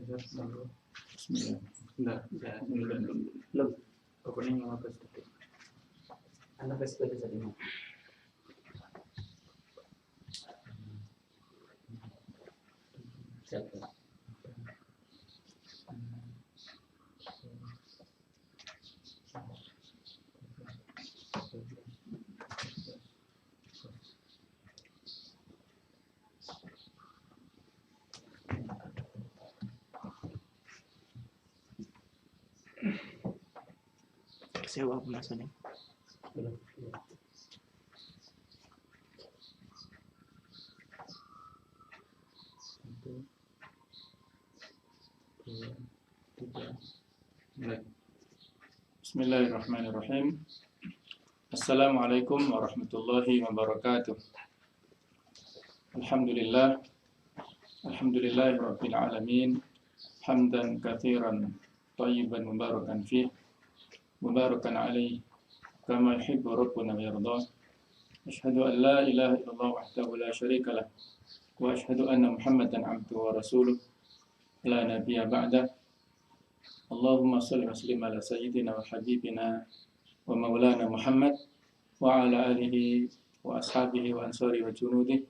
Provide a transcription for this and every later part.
Bismillah. Belum. Pokoknya 15 detik. Anda pasti bisa dengar. Siapa? Sewa pembahasannya. Belum. Bismillahirrahmanirrahim. Assalamualaikum warahmatullahi wabarakatuh. Alhamdulillahi rabbil alamin. Hamdan katsiran thayyiban mubarakan fih. Mubarakan alaih kama yuhibbu rabbuna wa yardah. Asyhadu an la ilaha illallah wahdahu la syarika lah wa asyhadu anna Muhammadan abduhu wa rasuluh la nabiyya ba'dah. Allahumma shalli wa sallim ala sayyidina wa habibina wa maulana Muhammad wa ala alihi wa ashabihi wa ansari wa junudih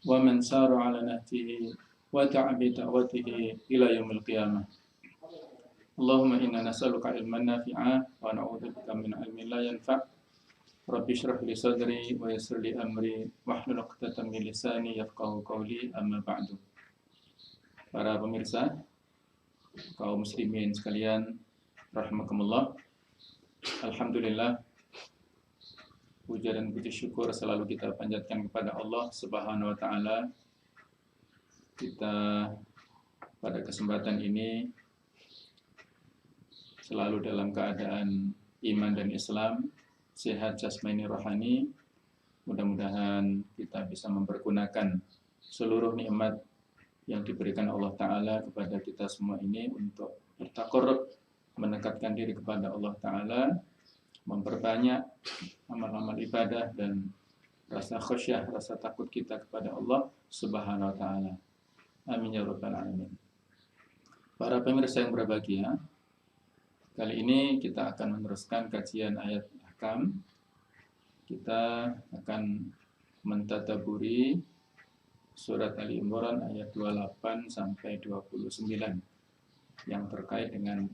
wa man sara ala nahjihi wa ta'abi da'watihi ila yaumil qiyamah. Allahumma inna nas'aluka ilman nafi'a wa na'udzubika min ilmin la yanfa'. Rabbi shrah li sadri wa yassir li amri wahlul 'uqdatam min lisani yafqahu qawli, amma ba'du. Para pemirsa, kaum muslimin sekalian, rahimakumullah. Alhamdulillah, puja dan puji syukur selalu kita panjatkan kepada Allah Subhanahu wa taala. Kita pada kesempatan ini selalu dalam keadaan iman dan Islam, sehat jasmani rohani. Mudah-mudahan kita bisa mempergunakan seluruh nikmat yang diberikan Allah Ta'ala kepada kita semua ini untuk bertaqarrub, mendekatkan diri kepada Allah Ta'ala, memperbanyak amal-amal ibadah dan rasa khusyah, rasa takut kita kepada Allah Subhanahu wa Ta'ala. Amin ya rabbal alamin. Para pemirsa yang berbahagia, kali ini kita akan meneruskan kajian ayat ahkam. Kita akan mentadaburi surat Ali Imran ayat 28 sampai 29 yang terkait dengan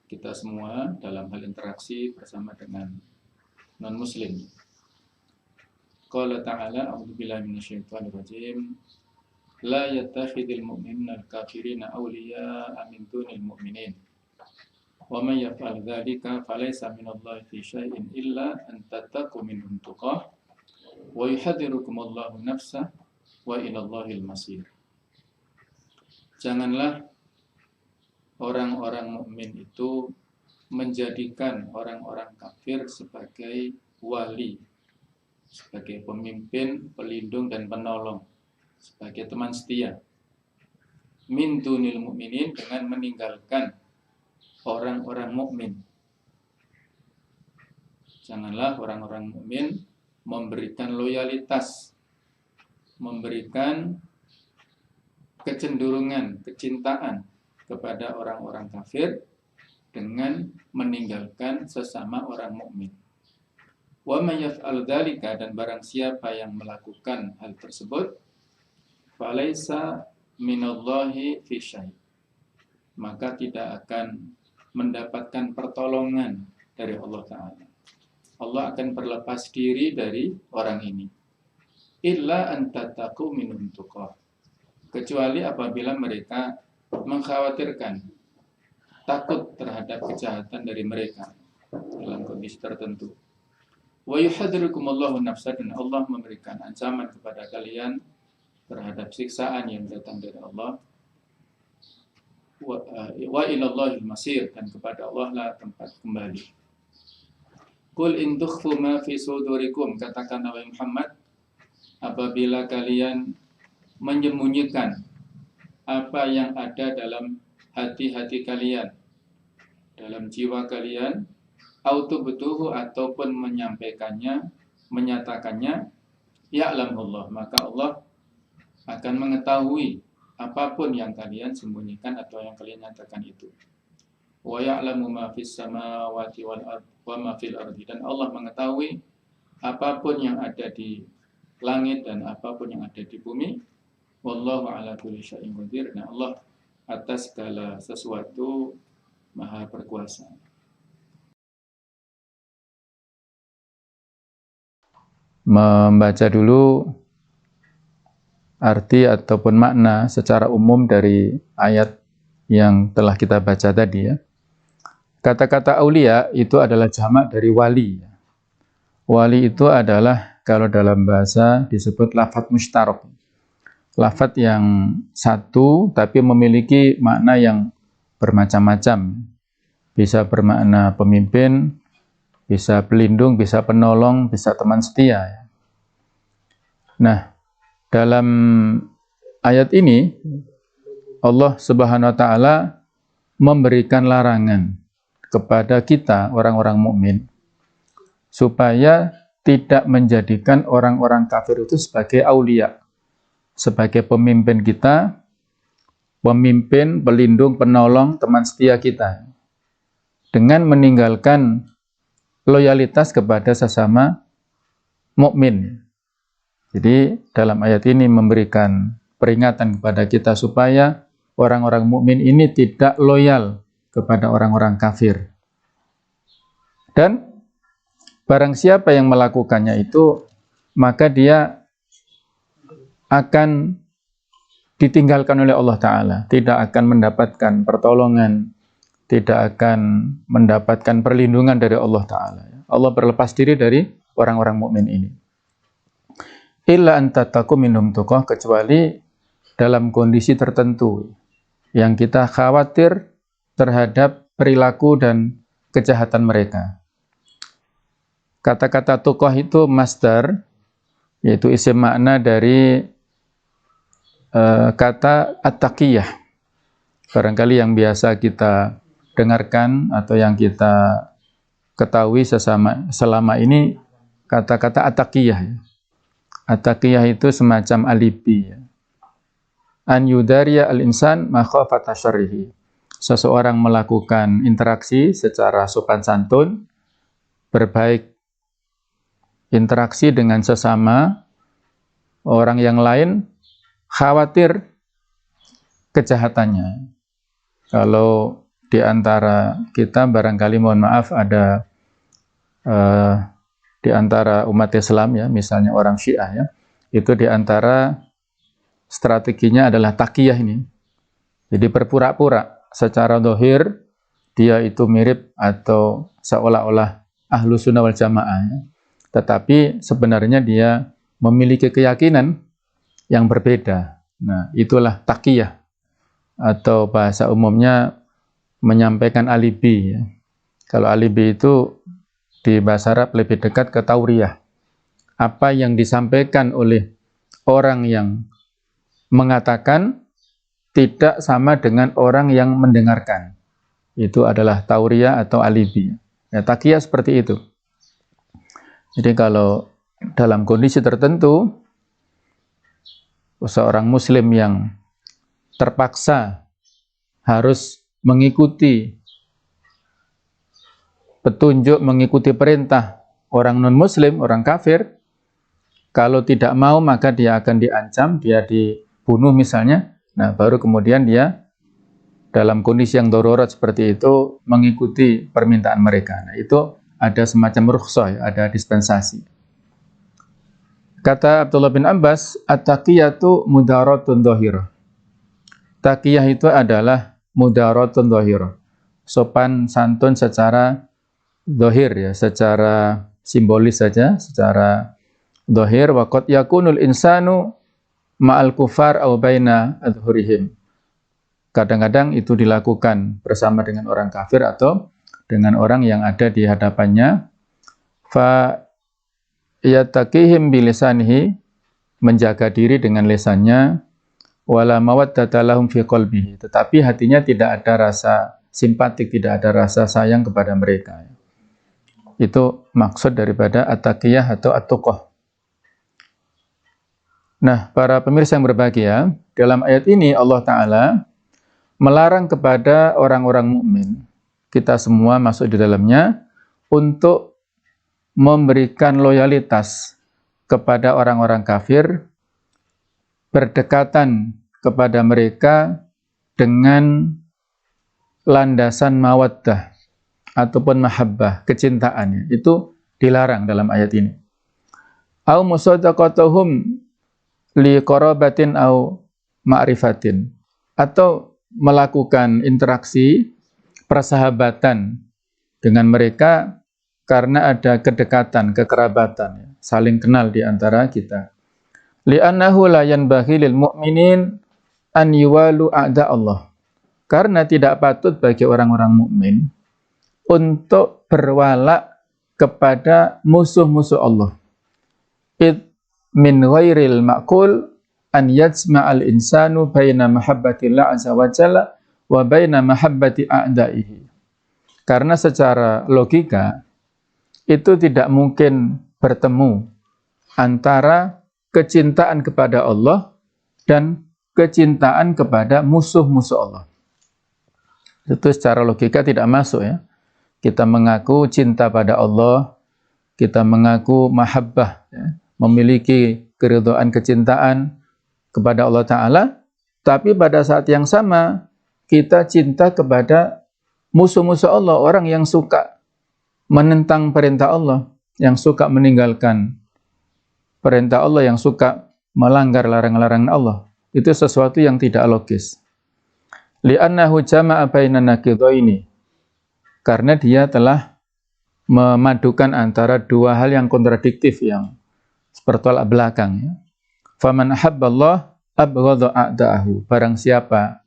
kita semua dalam hal interaksi bersama dengan non-muslim. Qala ta'ala, a'udzubillahi minasyaitonir rajim. La yattakhidul mu'minuna al-kafirina awliya'a min dunil mu'minin. Wa man yaf'al dzalika falaysa minallahi fi syai'in illa an tattaqu minhum tuqah wa yuhadzirukumullahu nafsah wa ilallahil masir. Janganlah orang-orang mukmin itu menjadikan orang-orang kafir sebagai wali, sebagai pemimpin, pelindung dan penolong, sebagai teman setia. Min dunil mukminin, dengan meninggalkan orang-orang mukmin. Janganlah orang-orang mukmin memberikan loyalitas, memberikan kecenderungan, kecintaan kepada orang-orang kafir dengan meninggalkan sesama orang mukmin. Wa may yaf'al dzalika, dan barang siapa yang melakukan hal tersebut, falaisa minallahi fi syai', maka tidak akan mendapatkan pertolongan dari Allah Ta'ala. Allah akan berlepas diri dari orang ini. Illa antataku minhum tuqah, kecuali apabila mereka mengkhawatirkan, takut terhadap kejahatan dari mereka dalam kondisi tertentu. Wa yuhadzirukumullahu nafsa, dan Allah memberikan ancaman kepada kalian terhadap siksaan yang datang dari Allah. Wa ilallahil masir, dan kepada Allah lah tempat kembali. Qul in tukhfu ma fi sudurikum, katakan Nabi Muhammad, apabila kalian menyembunyikan apa yang ada dalam hati-hati kalian, dalam jiwa kalian, autubutuhu, ataupun menyampaikannya, menyatakannya, ya'lamullah, maka Allah akan mengetahui apapun yang kalian sembunyikan atau yang kalian nyatakan itu. Wa ya'lamu ma fis samawati wal ard wa ma fil ardi, dan Allah mengetahui apapun yang ada di langit dan apapun yang ada di bumi. Wallahu ala kulli syai'in qadir. Nah, Allah atas segala sesuatu maha berkuasa. Membaca dulu arti ataupun makna secara umum dari ayat yang telah kita baca tadi ya. Kata-kata aulia itu adalah jamak dari wali. Wali itu adalah kalau dalam bahasa disebut lafadz mustarak. Lafadz yang satu tapi memiliki makna yang bermacam-macam. Bisa bermakna pemimpin, bisa pelindung, bisa penolong, bisa teman setia. Nah, dalam ayat ini Allah Subhanahu wa taala memberikan larangan kepada kita orang-orang mukmin supaya tidak menjadikan orang-orang kafir itu sebagai aulia, sebagai pemimpin kita, pemimpin, pelindung, penolong, teman setia kita, dengan meninggalkan loyalitas kepada sesama mukmin. Jadi dalam ayat ini memberikan peringatan kepada kita supaya orang-orang mukmin ini tidak loyal kepada orang-orang kafir. Dan barang siapa yang melakukannya itu, maka dia akan ditinggalkan oleh Allah Ta'ala, tidak akan mendapatkan pertolongan, tidak akan mendapatkan perlindungan dari Allah Ta'ala. Allah berlepas diri dari orang-orang mukmin ini. Illa antataku minhum tuqah, kecuali dalam kondisi tertentu yang kita khawatir terhadap perilaku dan kejahatan mereka. Kata-kata tuqah itu masdar, yaitu isim makna dari kata at-taqiyah. Barangkali yang biasa kita dengarkan atau yang kita ketahui selama ini kata-kata at-taqiyah. At-taqiyah itu semacam alibi. An yudariya al-insan makhafata syarrihi. Seseorang melakukan interaksi secara sopan santun, berbaik interaksi dengan sesama orang yang lain, khawatir kejahatannya. Kalau di antara kita barangkali mohon maaf ada di antara umat Islam ya, misalnya orang Syiah ya, itu di antara strateginya adalah taqiyah ini. Jadi berpura-pura secara zahir dia itu mirip atau seolah-olah ahlu sunnah wal jamaah ya. Tetapi sebenarnya dia memiliki keyakinan yang berbeda. Nah, itulah taqiyah atau bahasa umumnya menyampaikan alibi ya. Kalau alibi itu di bahasa Arab lebih dekat ke tauriyah. Apa yang disampaikan oleh orang yang mengatakan tidak sama dengan orang yang mendengarkan. Itu adalah tauriyah atau alibi. Ya, taqiyah seperti itu. Jadi kalau dalam kondisi tertentu seorang muslim yang terpaksa harus mengikuti petunjuk, mengikuti perintah orang non-muslim, orang kafir, kalau tidak mau maka dia akan diancam, dia dibunuh misalnya. Nah, baru kemudian dia dalam kondisi yang darurat seperti itu mengikuti permintaan mereka. Nah, itu ada semacam rukhsah, ada dispensasi. Kata Abdullah bin Abbas, at-taqiyatu mudaratun dhahirah. Taqiyah itu adalah mudaratun dhahirah. Sopan santun secara dhahir ya, secara simbolis saja, secara dhahir. Wa qad yakunul insanu ma'al kufar aw baina adhurihim. Kadang-kadang itu dilakukan bersama dengan orang kafir atau dengan orang yang ada di hadapannya. Fa yattaqihim bilisanihi, menjaga diri dengan lisannya, wala mawaddata lahum fi qalbihi, tetapi hatinya tidak ada rasa simpatik, tidak ada rasa sayang kepada mereka. Itu maksud daripada at-taqiyah atau at-tuqah. Nah, para pemirsa yang berbahagia, dalam ayat ini Allah Ta'ala melarang kepada orang-orang mukmin, kita semua masuk di dalamnya, untuk memberikan loyalitas kepada orang-orang kafir, berdekatan kepada mereka dengan landasan mawaddah ataupun mahabbah, kecintaan. Itu dilarang dalam ayat ini. Au musadaqatuhum li qarabatin au ma'rifatin, atau melakukan interaksi persahabatan dengan mereka karena ada kedekatan, kekerabatan, saling kenal di antara kita. Li'annahu la yanbaghi lil mu'minin an yuwalu a'da Allah. Karena tidak patut bagi orang-orang mukmin untuk berwala kepada musuh-musuh Allah. Min ghairil ma'qul an yajma'al insanu baina mahabbatillah azza wa jalla wa baina mahabbati a'da'ihi. Karena secara logika itu tidak mungkin bertemu antara kecintaan kepada Allah dan kecintaan kepada musuh-musuh Allah. Itu secara logika tidak masuk ya. Kita mengaku cinta pada Allah, kita mengaku mahabbah ya, memiliki keridhaan kecintaan kepada Allah Ta'ala, tapi pada saat yang sama kita cinta kepada musuh-musuh Allah, orang yang suka menentang perintah Allah, yang suka meninggalkan perintah Allah, yang suka melanggar larangan-larangan Allah. Itu sesuatu yang tidak logis. Li'annahu jama'a bainan naqidaini, karena dia telah memadukan antara dua hal yang kontradiktif, yang bertolak belakang ya. Faman ahabballah abghadha a'da'ahu. Barang siapa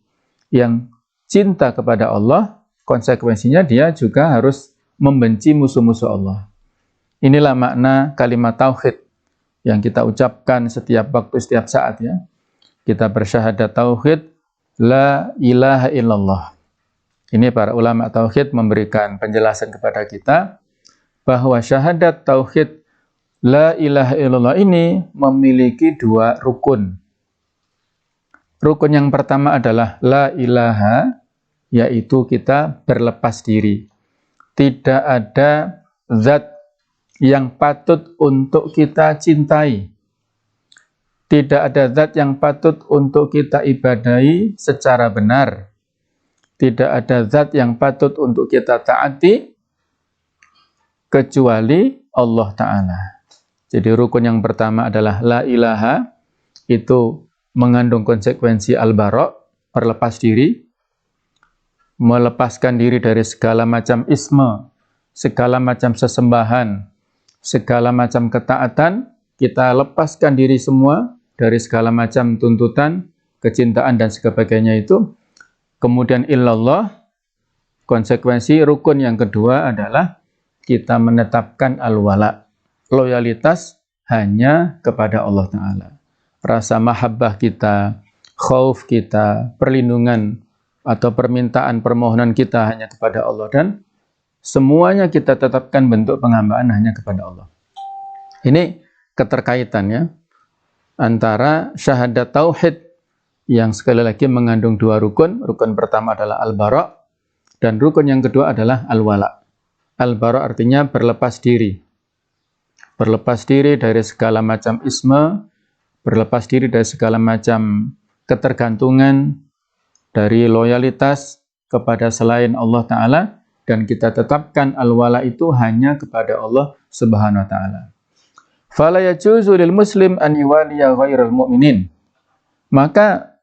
yang cinta kepada Allah, konsekuensinya dia juga harus membenci musuh-musuh Allah. Inilah makna kalimat tauhid yang kita ucapkan setiap waktu, setiap saat ya. Kita bersyahadat tauhid la ilaha illallah. Ini para ulama tauhid memberikan penjelasan kepada kita bahwa syahadat tauhid la ilaha illallah ini memiliki dua rukun. Rukun yang pertama adalah la ilaha, yaitu kita berlepas diri. Tidak ada zat yang patut untuk kita cintai. Tidak ada zat yang patut untuk kita ibadahi secara benar. Tidak ada zat yang patut untuk kita taati kecuali Allah Ta'ala. Jadi rukun yang pertama adalah la ilaha, itu mengandung konsekuensi al-bara', berlepas diri, melepaskan diri dari segala macam isma, segala macam sesembahan, segala macam ketaatan, kita lepaskan diri semua dari segala macam tuntutan, kecintaan dan sebagainya itu. Kemudian illallah, konsekuensi rukun yang kedua adalah kita menetapkan al-wala, loyalitas hanya kepada Allah Ta'ala. Rasa mahabbah kita, khauf kita, perlindungan atau permintaan, permohonan kita hanya kepada Allah, dan semuanya kita tetapkan bentuk penghambaan hanya kepada Allah. Ini keterkaitannya antara syahadat tauhid yang sekali lagi mengandung dua rukun. Rukun pertama adalah al-bara', dan rukun yang kedua adalah al-wala. Al-bara' artinya berlepas diri. Berlepas diri dari segala macam isma, berlepas diri dari segala macam ketergantungan, dari loyalitas kepada selain Allah Ta'ala, dan kita tetapkan al-wala itu hanya kepada Allah Subhanahu wa Ta'ala. Fala yajuzu lil muslim an yuwaliya ghairal mu'minin. Maka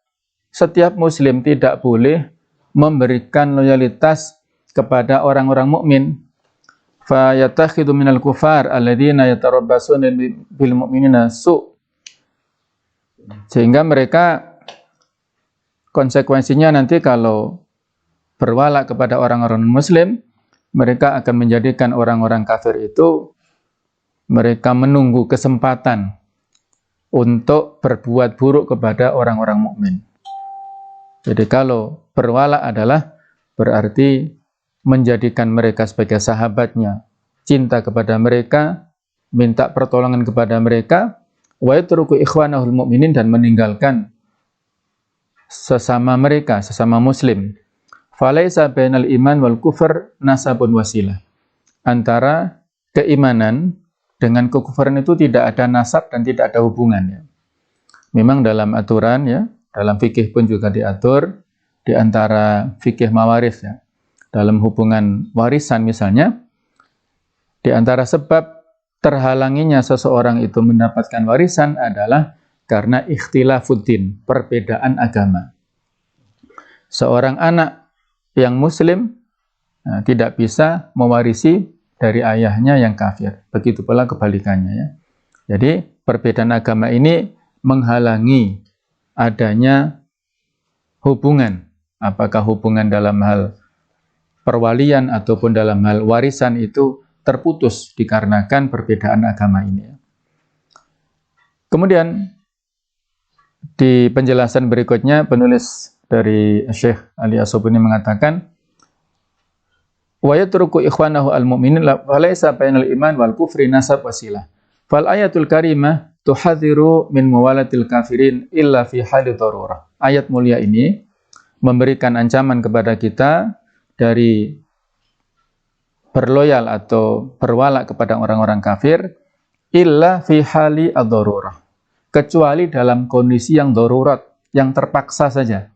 setiap muslim tidak boleh memberikan loyalitas kepada orang-orang mukmin. Fa yattakhidhu minal kufar alladzina yatarabbasuna bil mu'minina su'. Sehingga mereka konsekuensinya nanti kalau berwala kepada orang-orang muslim, mereka akan menjadikan orang-orang kafir itu, mereka menunggu kesempatan untuk berbuat buruk kepada orang-orang mukmin. Jadi kalau berwala adalah berarti menjadikan mereka sebagai sahabatnya, cinta kepada mereka, minta pertolongan kepada mereka wa yatruku ikhwanahul mu'minin, dan meninggalkan sesama mereka, sesama muslim. Falaisa bainal iman wal kufur nasabun wasilah. Antara keimanan dengan kekufuran itu tidak ada nasab dan tidak ada hubungan, ya. Memang dalam aturan, ya, dalam fikih pun juga diatur di antara fikih mawaris, ya. Dalam hubungan warisan misalnya, di antara sebab terhalanginya seseorang itu mendapatkan warisan adalah karena ikhtilafuddin, perbedaan agama. Seorang anak yang muslim tidak bisa mewarisi dari ayahnya yang kafir. Begitu pula kebalikannya, ya. Jadi perbedaan agama ini menghalangi adanya hubungan. Apakah hubungan dalam hal perwalian ataupun dalam hal warisan itu terputus dikarenakan perbedaan agama ini. Kemudian di penjelasan berikutnya penulis dari Syekh Ali As-Sabuni mengatakan, wa yatruku ikhwanahu al-mu'minin falaysa bainal iman wal kufri nasab wasilah. Fal ayatul karimah tuhadhiru min muwalatil kafirin illa fi hali darurah. Ayat mulia ini memberikan ancaman kepada kita dari berloyal atau berwala kepada orang-orang kafir illa fi hali ad-darurah, kecuali dalam kondisi yang darurat, yang terpaksa saja.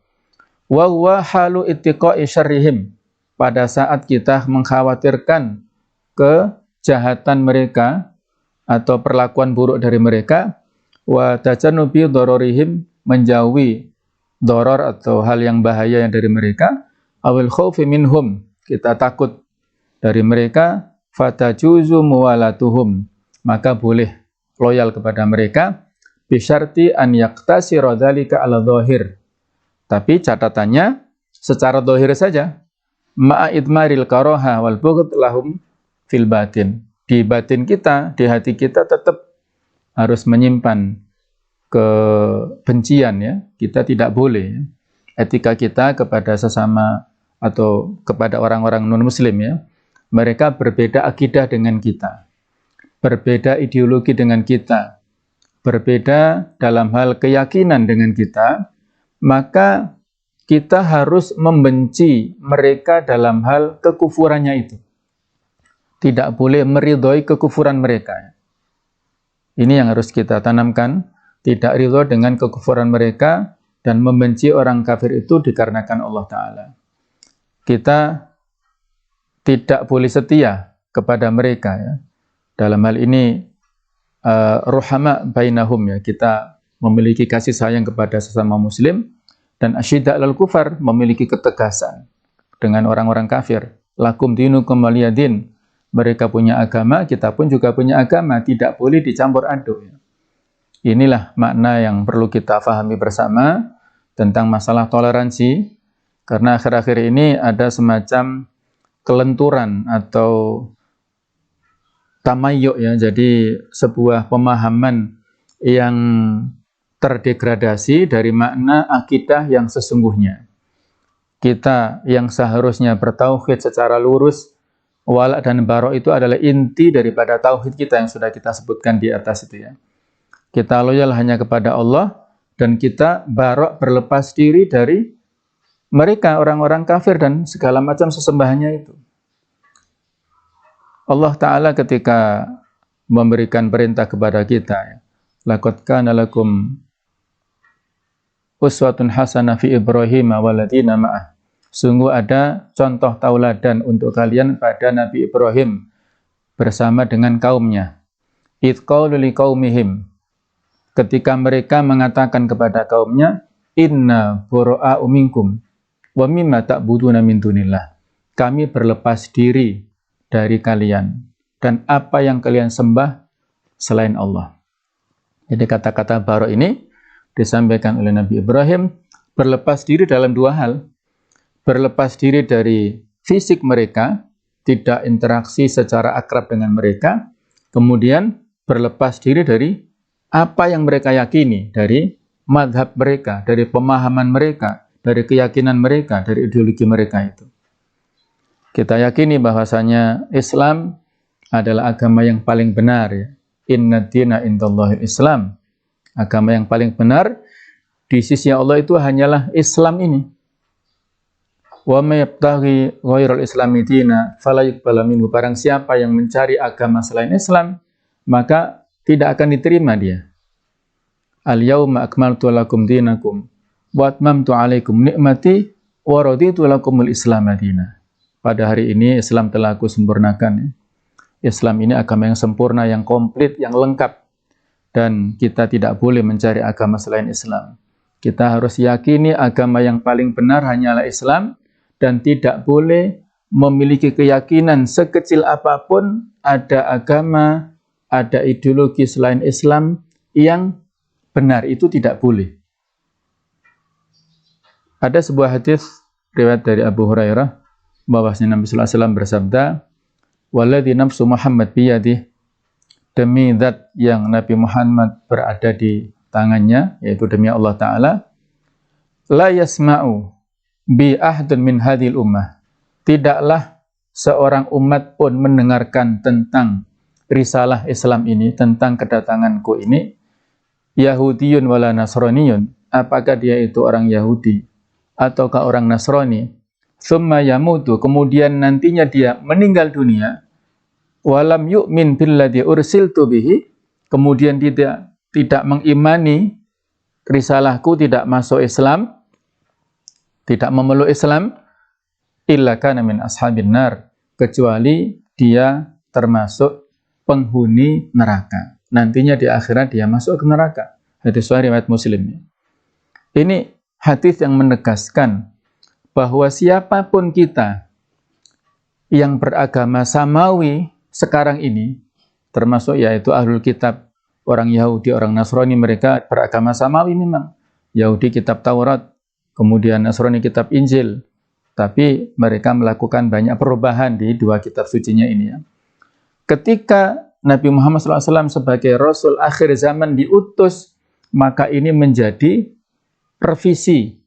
Wa huwa halu ittiqa'i syarrihim, pada saat kita mengkhawatirkan kejahatan mereka atau perlakuan buruk dari mereka, wa tajannubi dararihim, menjauhi doror atau hal yang bahaya yang dari mereka, awil khaufi minhum, kita takut dari mereka, fatajuzu muwalatuhum, maka boleh loyal kepada mereka, bisyarti an yaktasira dzalika ala dhahir. Tapi catatannya secara dhahir saja, ma'a idmaril karaha wal bughd lahum fil batin. Di batin kita, di hati kita tetap harus menyimpan kebencian, ya. Kita tidak boleh, ya. Etika kita kepada sesama atau kepada orang-orang non-muslim, ya. Mereka berbeda akidah dengan kita, berbeda ideologi dengan kita, berbeda dalam hal keyakinan dengan kita, maka kita harus membenci mereka dalam hal kekufurannya itu. Tidak boleh meridhoi kekufuran mereka. Ini yang harus kita tanamkan, tidak ridho dengan kekufuran mereka dan membenci orang kafir itu dikarenakan Allah Ta'ala. Kita tidak boleh setia kepada mereka, ya. Dalam hal ini ruhama bainahum, ya, kita memiliki kasih sayang kepada sesama muslim, dan asyidda' lal kufar, memiliki ketegasan dengan orang-orang kafir. Lakum dinukum waliyadin, mereka punya agama, kita pun juga punya agama, tidak boleh dicampur aduk, ya. Inilah makna yang perlu kita fahami bersama tentang masalah toleransi, karena akhir-akhir ini ada semacam kelenturan atau tamayuk, ya. Jadi sebuah pemahaman yang terdegradasi dari makna akidah yang sesungguhnya. Kita yang seharusnya bertauhid secara lurus, wala dan barok itu adalah inti daripada tauhid kita yang sudah kita sebutkan di atas itu, ya. Kita loyal hanya kepada Allah dan kita barok, berlepas diri dari mereka, orang-orang kafir dan segala macam sesembahannya itu. Allah Ta'ala ketika memberikan perintah kepada kita, laqad kana lakum uswatun hasanah fi Ibrahim waladina ma'ah. Sungguh ada contoh tauladan untuk kalian pada Nabi Ibrahim bersama dengan kaumnya. Idh qalu liqaumihim, ketika mereka mengatakan kepada kaumnya, inna bura'a'u minkum wa mimma ta'buduna min dunillah. Kami berlepas diri dari kalian dan apa yang kalian sembah selain Allah. Jadi kata-kata bara ini disampaikan oleh Nabi Ibrahim berlepas diri dalam dua hal. Berlepas diri dari fisik mereka, tidak interaksi secara akrab dengan mereka, kemudian berlepas diri dari apa yang mereka yakini, dari madhab mereka, dari pemahaman mereka, dari keyakinan mereka, dari ideologi mereka itu. Kita yakini bahwasanya Islam adalah agama yang paling benar, ya. Inna dina indallahil Islam. Agama yang paling benar di sisi Allah itu hanyalah Islam ini. Wa may yabtaghi ghairal islami dina fala yuqbala minhu. Barang siapa yang mencari agama selain Islam, maka tidak akan diterima dia. Al yauma akmaltu lakum dinakum wa atmamtu alaikum nikmati wa raditu lakumul islam madina. Pada hari ini Islam telah aku sempurnakan. Islam ini agama yang sempurna, yang komplit, yang lengkap. Dan kita tidak boleh mencari agama selain Islam. Kita harus yakini agama yang paling benar hanyalah Islam, dan tidak boleh memiliki keyakinan sekecil apapun ada agama, ada ideologi selain Islam yang benar. Itu tidak boleh. Ada sebuah hadis riwayat dari Abu Hurairah bahwasanya Nabi sallallahu alaihi wasallam bersabda, "Walladzi nafsu Muhammad biyadihi," demi zat yang Nabi Muhammad berada di tangannya, yaitu demi Allah Ta'ala, "La yasma'u bi ahdun min hadhil ummah." Tidaklah seorang umat pun mendengarkan tentang risalah Islam ini, tentang kedatanganku ini, Yahudiyun wala Nasraniyun, apakah dia itu orang Yahudi ataukah orang Nasrani, summa yamutu, kemudian nantinya dia meninggal dunia, walam yu'min billadzi ursiltu bihi, kemudian tidak mengimani risalahku, tidak masuk Islam, tidak memeluk Islam, illa kana min ashabin nar, kecuali dia termasuk penghuni neraka. Nantinya di akhirat dia masuk ke neraka. Hadis sahih riwayat Muslim. Ini hadis yang menegaskan bahwa siapapun kita yang beragama samawi sekarang ini, termasuk yaitu ahlul kitab, orang Yahudi, orang Nasrani, mereka beragama samawi memang. Yahudi kitab Taurat, kemudian Nasrani kitab Injil, tapi mereka melakukan banyak perubahan di dua kitab sucinya ini ya. Ketika Nabi Muhammad SAW sebagai Rasul akhir zaman diutus, maka ini menjadi revisi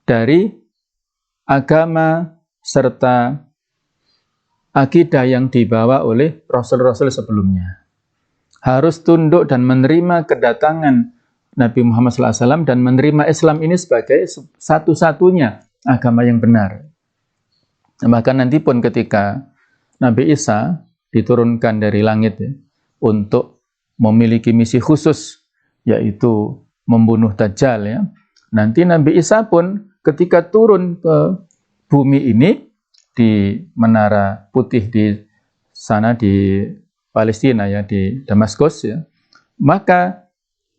dari agama serta akidah yang dibawa oleh Rasul-Rasul sebelumnya. Harus tunduk dan menerima kedatangan Nabi Muhammad SAW dan menerima Islam ini sebagai satu-satunya agama yang benar. Bahkan nanti pun ketika Nabi Isa diturunkan dari langit ya, untuk memiliki misi khusus, yaitu membunuh Dajjal ya. Nanti Nabi Isa pun ketika turun ke bumi ini, di Menara Putih di sana di Palestina ya, di Damaskus ya, maka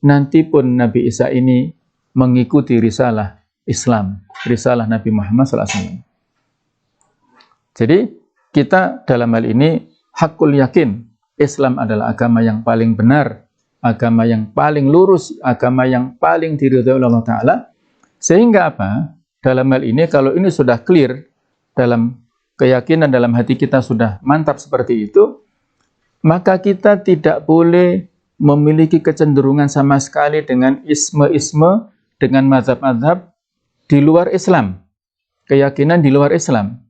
nanti pun Nabi Isa ini mengikuti risalah Islam, risalah Nabi Muhammad SAW. Jadi kita dalam hal ini hakul yakin Islam adalah agama yang paling benar, agama yang paling lurus, agama yang paling diridhoi oleh Allah Ta'ala. Sehingga apa? Dalam hal ini kalau ini sudah clear, dalam keyakinan dalam hati kita sudah mantap seperti itu, maka kita tidak boleh memiliki kecenderungan sama sekali dengan isme-isme, dengan mazhab-mazhab di luar Islam, keyakinan di luar Islam.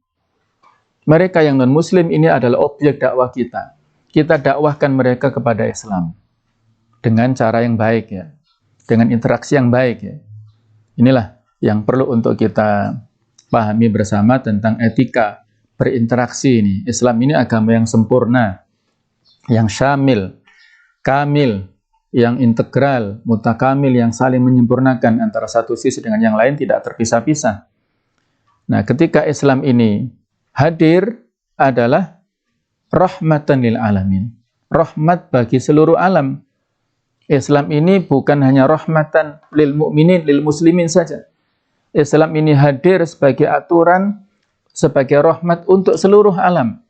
Mereka yang non-muslim ini adalah objek dakwah kita. Kita dakwahkan mereka kepada Islam dengan cara yang baik ya, dengan interaksi yang baik ya. Inilah yang perlu untuk kita pahami bersama tentang etika berinteraksi ini. Islam ini agama yang sempurna, yang syamil, kamil, yang integral, mutakamil, yang saling menyempurnakan antara satu sisi dengan yang lain, tidak terpisah-pisah. Nah, ketika Islam ini hadir adalah rahmatan lil alamin, rahmat bagi seluruh alam. Islam ini bukan hanya rahmatan lil mu'minin, lil muslimin saja. Islam ini hadir sebagai aturan, sebagai rahmat untuk seluruh alam.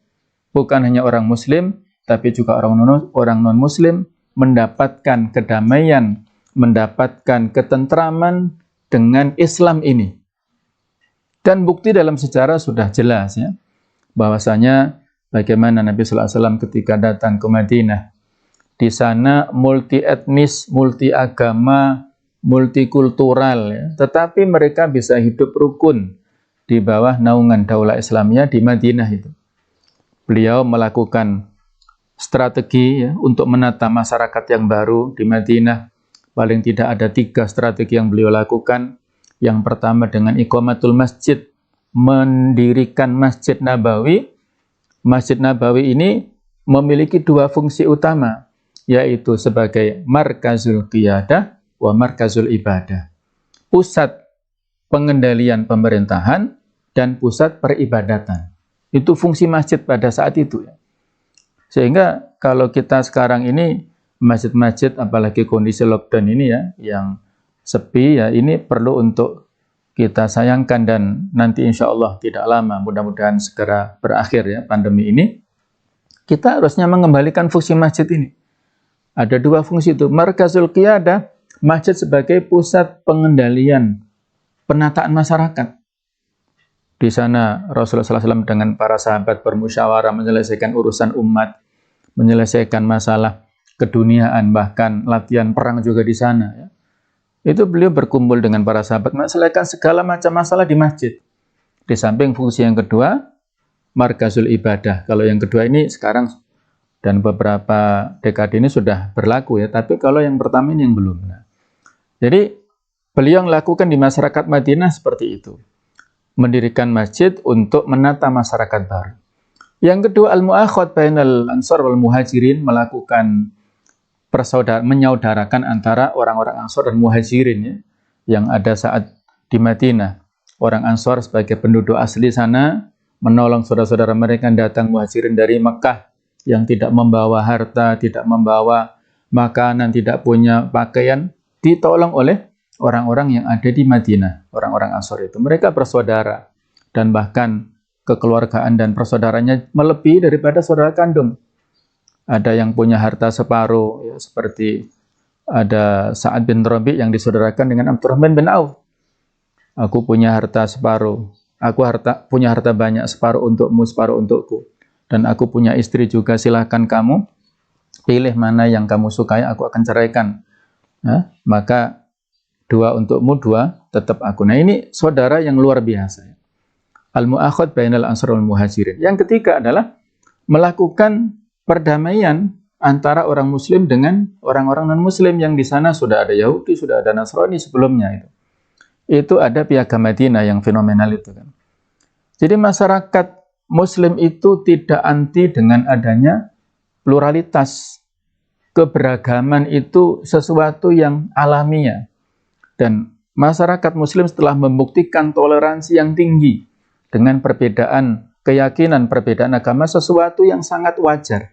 Bukan hanya orang muslim, tapi juga orang non-muslim mendapatkan kedamaian, mendapatkan ketentraman dengan Islam ini. Dan bukti dalam sejarah sudah jelas ya, bahwasanya bagaimana Nabi sallallahu alaihi wasallam ketika datang ke Madinah. Di sana multi etnis, multi agama, multikultural ya, tetapi mereka bisa hidup rukun di bawah naungan daulah Islamnya di Madinah itu. Beliau melakukan strategi ya, untuk menata masyarakat yang baru di Madinah, paling tidak ada 3 strategi yang beliau lakukan. Yang pertama dengan iqamatul masjid, mendirikan Masjid Nabawi. Masjid Nabawi ini memiliki 2 fungsi utama, yaitu sebagai markazul qiyadah wa markazul ibadah. Pusat pengendalian pemerintahan dan pusat peribadatan. Itu fungsi masjid pada saat itu. Sehingga kalau kita sekarang ini masjid-masjid, apalagi kondisi lockdown ini ya, yang sepi ya, ini perlu untuk kita sayangkan, dan nanti insya Allah tidak lama, mudah-mudahan segera berakhir ya pandemi ini. Kita harusnya mengembalikan fungsi masjid ini. Ada 2 fungsi itu, markazul qiyadah, masjid sebagai pusat pengendalian penataan masyarakat. Di sana Rasulullah SAW dengan para sahabat bermusyawarah menyelesaikan urusan umat, menyelesaikan masalah keduniaan, bahkan latihan perang juga di sana. Ya. Itu beliau berkumpul dengan para sahabat, menyelesaikan segala macam masalah di masjid. Di samping fungsi yang kedua, markazul ibadah. Kalau yang kedua ini sekarang dan beberapa dekade ini sudah berlaku ya, tapi kalau yang pertama ini yang belum. Nah, jadi beliau melakukan di masyarakat Madinah seperti itu. Mendirikan masjid untuk menata masyarakat baru. Yang kedua, al-mu'akhad bainal ansar wal muhajirin, melakukan menyaudarakan antara orang-orang Ansor dan Muhajirin ya, yang ada saat di Madinah. Orang Ansor sebagai penduduk asli sana menolong saudara-saudara mereka yang datang Muhajirin dari Mekah yang tidak membawa harta, tidak membawa makanan, tidak punya pakaian, ditolong oleh orang-orang yang ada di Madinah. Orang-orang Ansor itu mereka bersaudara, dan bahkan kekeluargaan dan persaudaranya melebihi daripada saudara kandung. Ada yang punya harta separuh, ya, seperti ada Sa'ad bin Rabi' yang disaudarakan dengan Abdurrahman bin Auf. Aku punya harta separuh, punya harta banyak, separuh untukmu, separuh untukku. Dan aku punya istri juga, silahkan kamu pilih mana yang kamu sukai, aku akan ceraikan. Nah, maka 2 untukmu, 2 tetap aku. Nah, ini saudara yang luar biasa. Al-mu'akhad bainal ansar wal muhajirin. Yang ketiga adalah melakukan perdamaian antara orang Muslim dengan orang-orang non-Muslim yang di sana sudah ada Yahudi, sudah ada Nasrani sebelumnya itu. Itu ada Piagam Madinah yang fenomenal itu kan. Jadi masyarakat Muslim itu tidak anti dengan adanya pluralitas. Keberagaman itu sesuatu yang alamiah. Dan masyarakat Muslim setelah membuktikan toleransi yang tinggi dengan perbedaan keyakinan, perbedaan agama, sesuatu yang sangat wajar.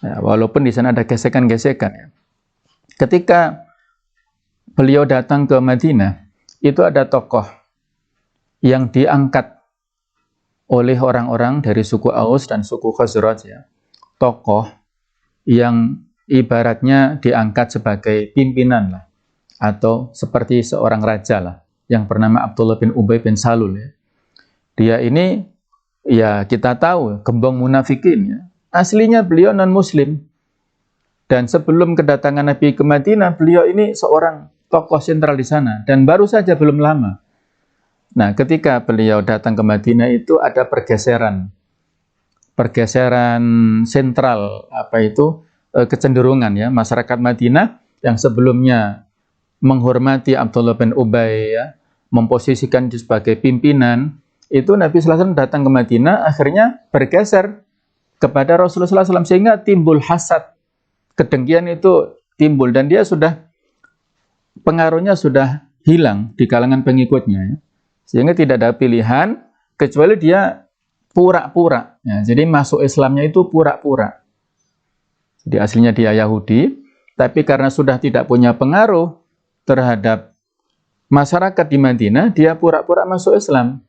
Ya, walaupun di sana ada gesekan-gesekan. Ya. Ketika beliau datang ke Madinah, itu ada tokoh yang diangkat oleh orang-orang dari suku Aus dan suku Khazraj. Ya. Tokoh yang ibaratnya diangkat sebagai pimpinan lah, atau seperti seorang raja lah, yang bernama Abdullah bin Ubay bin Salul. Ya. Dia ini, ya kita tahu, gembong munafikin. Ya. Aslinya beliau non-Muslim. Dan sebelum kedatangan Nabi ke Madinah, beliau ini seorang tokoh sentral di sana. Dan baru saja belum lama. Nah, ketika beliau datang ke Madinah itu ada pergeseran. Pergeseran sentral, kecenderungan ya. Masyarakat Madinah yang sebelumnya menghormati Abdullah bin Ubay, ya, memposisikan dia sebagai pimpinan, itu Nabi SAW datang ke Madinah, akhirnya bergeser kepada Rasulullah SAW, sehingga timbul hasad, kedengkian itu timbul, dan dia sudah, pengaruhnya sudah hilang di kalangan pengikutnya, ya. Sehingga tidak ada pilihan kecuali dia pura-pura, ya. Jadi masuk Islamnya itu pura-pura. Jadi aslinya dia Yahudi, tapi karena sudah tidak punya pengaruh terhadap masyarakat di Madinah, dia pura-pura masuk Islam.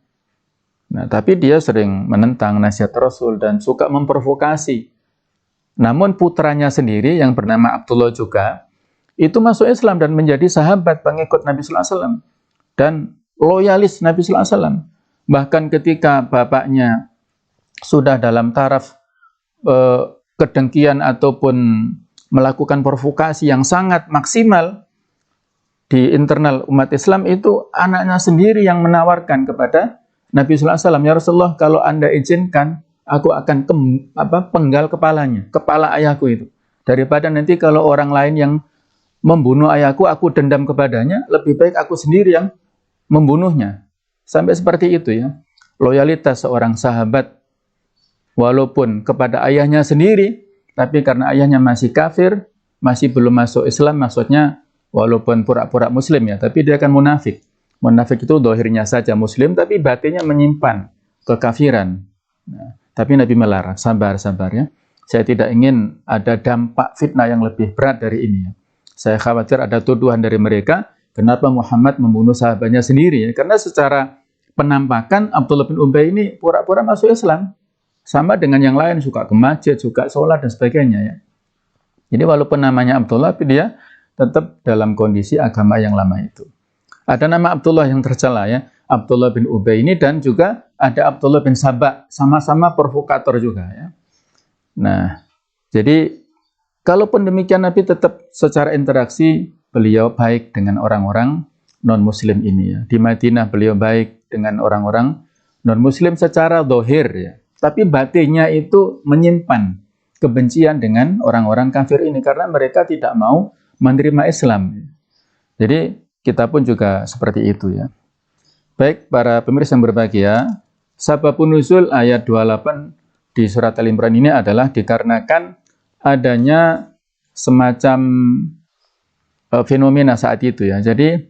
Nah, tapi dia sering menentang nasihat Rasul dan suka memprovokasi. Namun putranya sendiri yang bernama Abdullah juga, itu masuk Islam dan menjadi sahabat pengikut Nabi SAW. Dan loyalis Nabi SAW. Bahkan ketika bapaknya sudah dalam taraf kedengkian ataupun melakukan provokasi yang sangat maksimal di internal umat Islam, itu anaknya sendiri yang menawarkan kepada Nabi SAW, ya Rasulullah, kalau Anda izinkan, aku akan penggal kepalanya, kepala ayahku itu. Daripada nanti kalau orang lain yang membunuh ayahku, aku dendam kepadanya, lebih baik aku sendiri yang membunuhnya. Sampai seperti itu ya. Loyalitas seorang sahabat walaupun kepada ayahnya sendiri, tapi karena ayahnya masih kafir, masih belum masuk Islam, maksudnya walaupun pura-pura muslim ya, tapi dia akan munafik. Munafik itu dohirnya saja muslim, tapi batinnya menyimpan kekafiran. Nah, tapi Nabi melarang, sabar ya. Saya tidak ingin ada dampak fitnah yang lebih berat dari ini. Saya khawatir ada tuduhan dari mereka, kenapa Muhammad membunuh sahabatnya sendiri? Karena secara penampakan Abdullah bin Ubay ini pura-pura masuk Islam. Sama dengan yang lain, suka ke masjid, suka sholat, dan sebagainya ya. Jadi walaupun namanya Abdullah, tapi dia tetap dalam kondisi agama yang lama itu. Ada nama Abdullah yang tercela ya, Abdullah bin Ubay ini, dan juga ada Abdullah bin Sabah, sama-sama provokator juga ya. Nah, jadi kalaupun demikian Nabi tetap secara interaksi beliau baik dengan orang-orang non-muslim ini ya. Di Madinah beliau baik dengan orang-orang non-muslim secara zahir ya. Tapi batinnya itu menyimpan kebencian dengan orang-orang kafir ini karena mereka tidak mau menerima Islam. Jadi kita pun juga seperti itu ya. Baik para pemirsa yang berbahagia, sababun nuzul ayat 28 di surat Al-Imran ini adalah dikarenakan adanya semacam fenomena saat itu ya. Jadi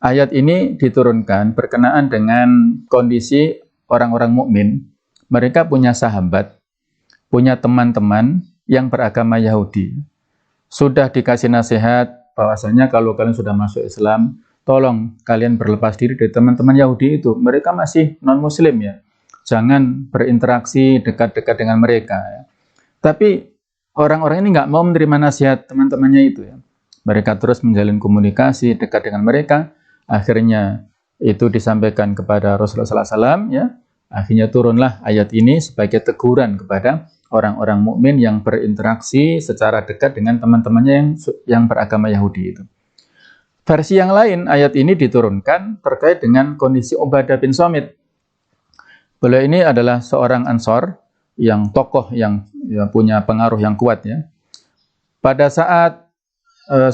ayat ini diturunkan berkenaan dengan kondisi orang-orang mukmin. Mereka punya sahabat, punya teman-teman yang beragama Yahudi. Sudah dikasih nasihat bahwasanya kalau kalian sudah masuk Islam, tolong kalian berlepas diri dari teman-teman Yahudi itu. Mereka masih non-muslim ya. Jangan berinteraksi dekat-dekat dengan mereka ya. Tapi orang-orang ini nggak mau menerima nasihat teman-temannya itu ya. Mereka terus menjalin komunikasi dekat dengan mereka. Akhirnya itu disampaikan kepada Rasulullah SAW ya. Akhirnya turunlah ayat ini sebagai teguran kepada orang-orang mukmin yang berinteraksi secara dekat dengan teman-temannya yang beragama Yahudi itu. Versi yang lain, ayat ini diturunkan terkait dengan kondisi Ubadah bin Samit. Beliau ini adalah seorang Ansor yang tokoh yang ya, punya pengaruh yang kuat ya. Pada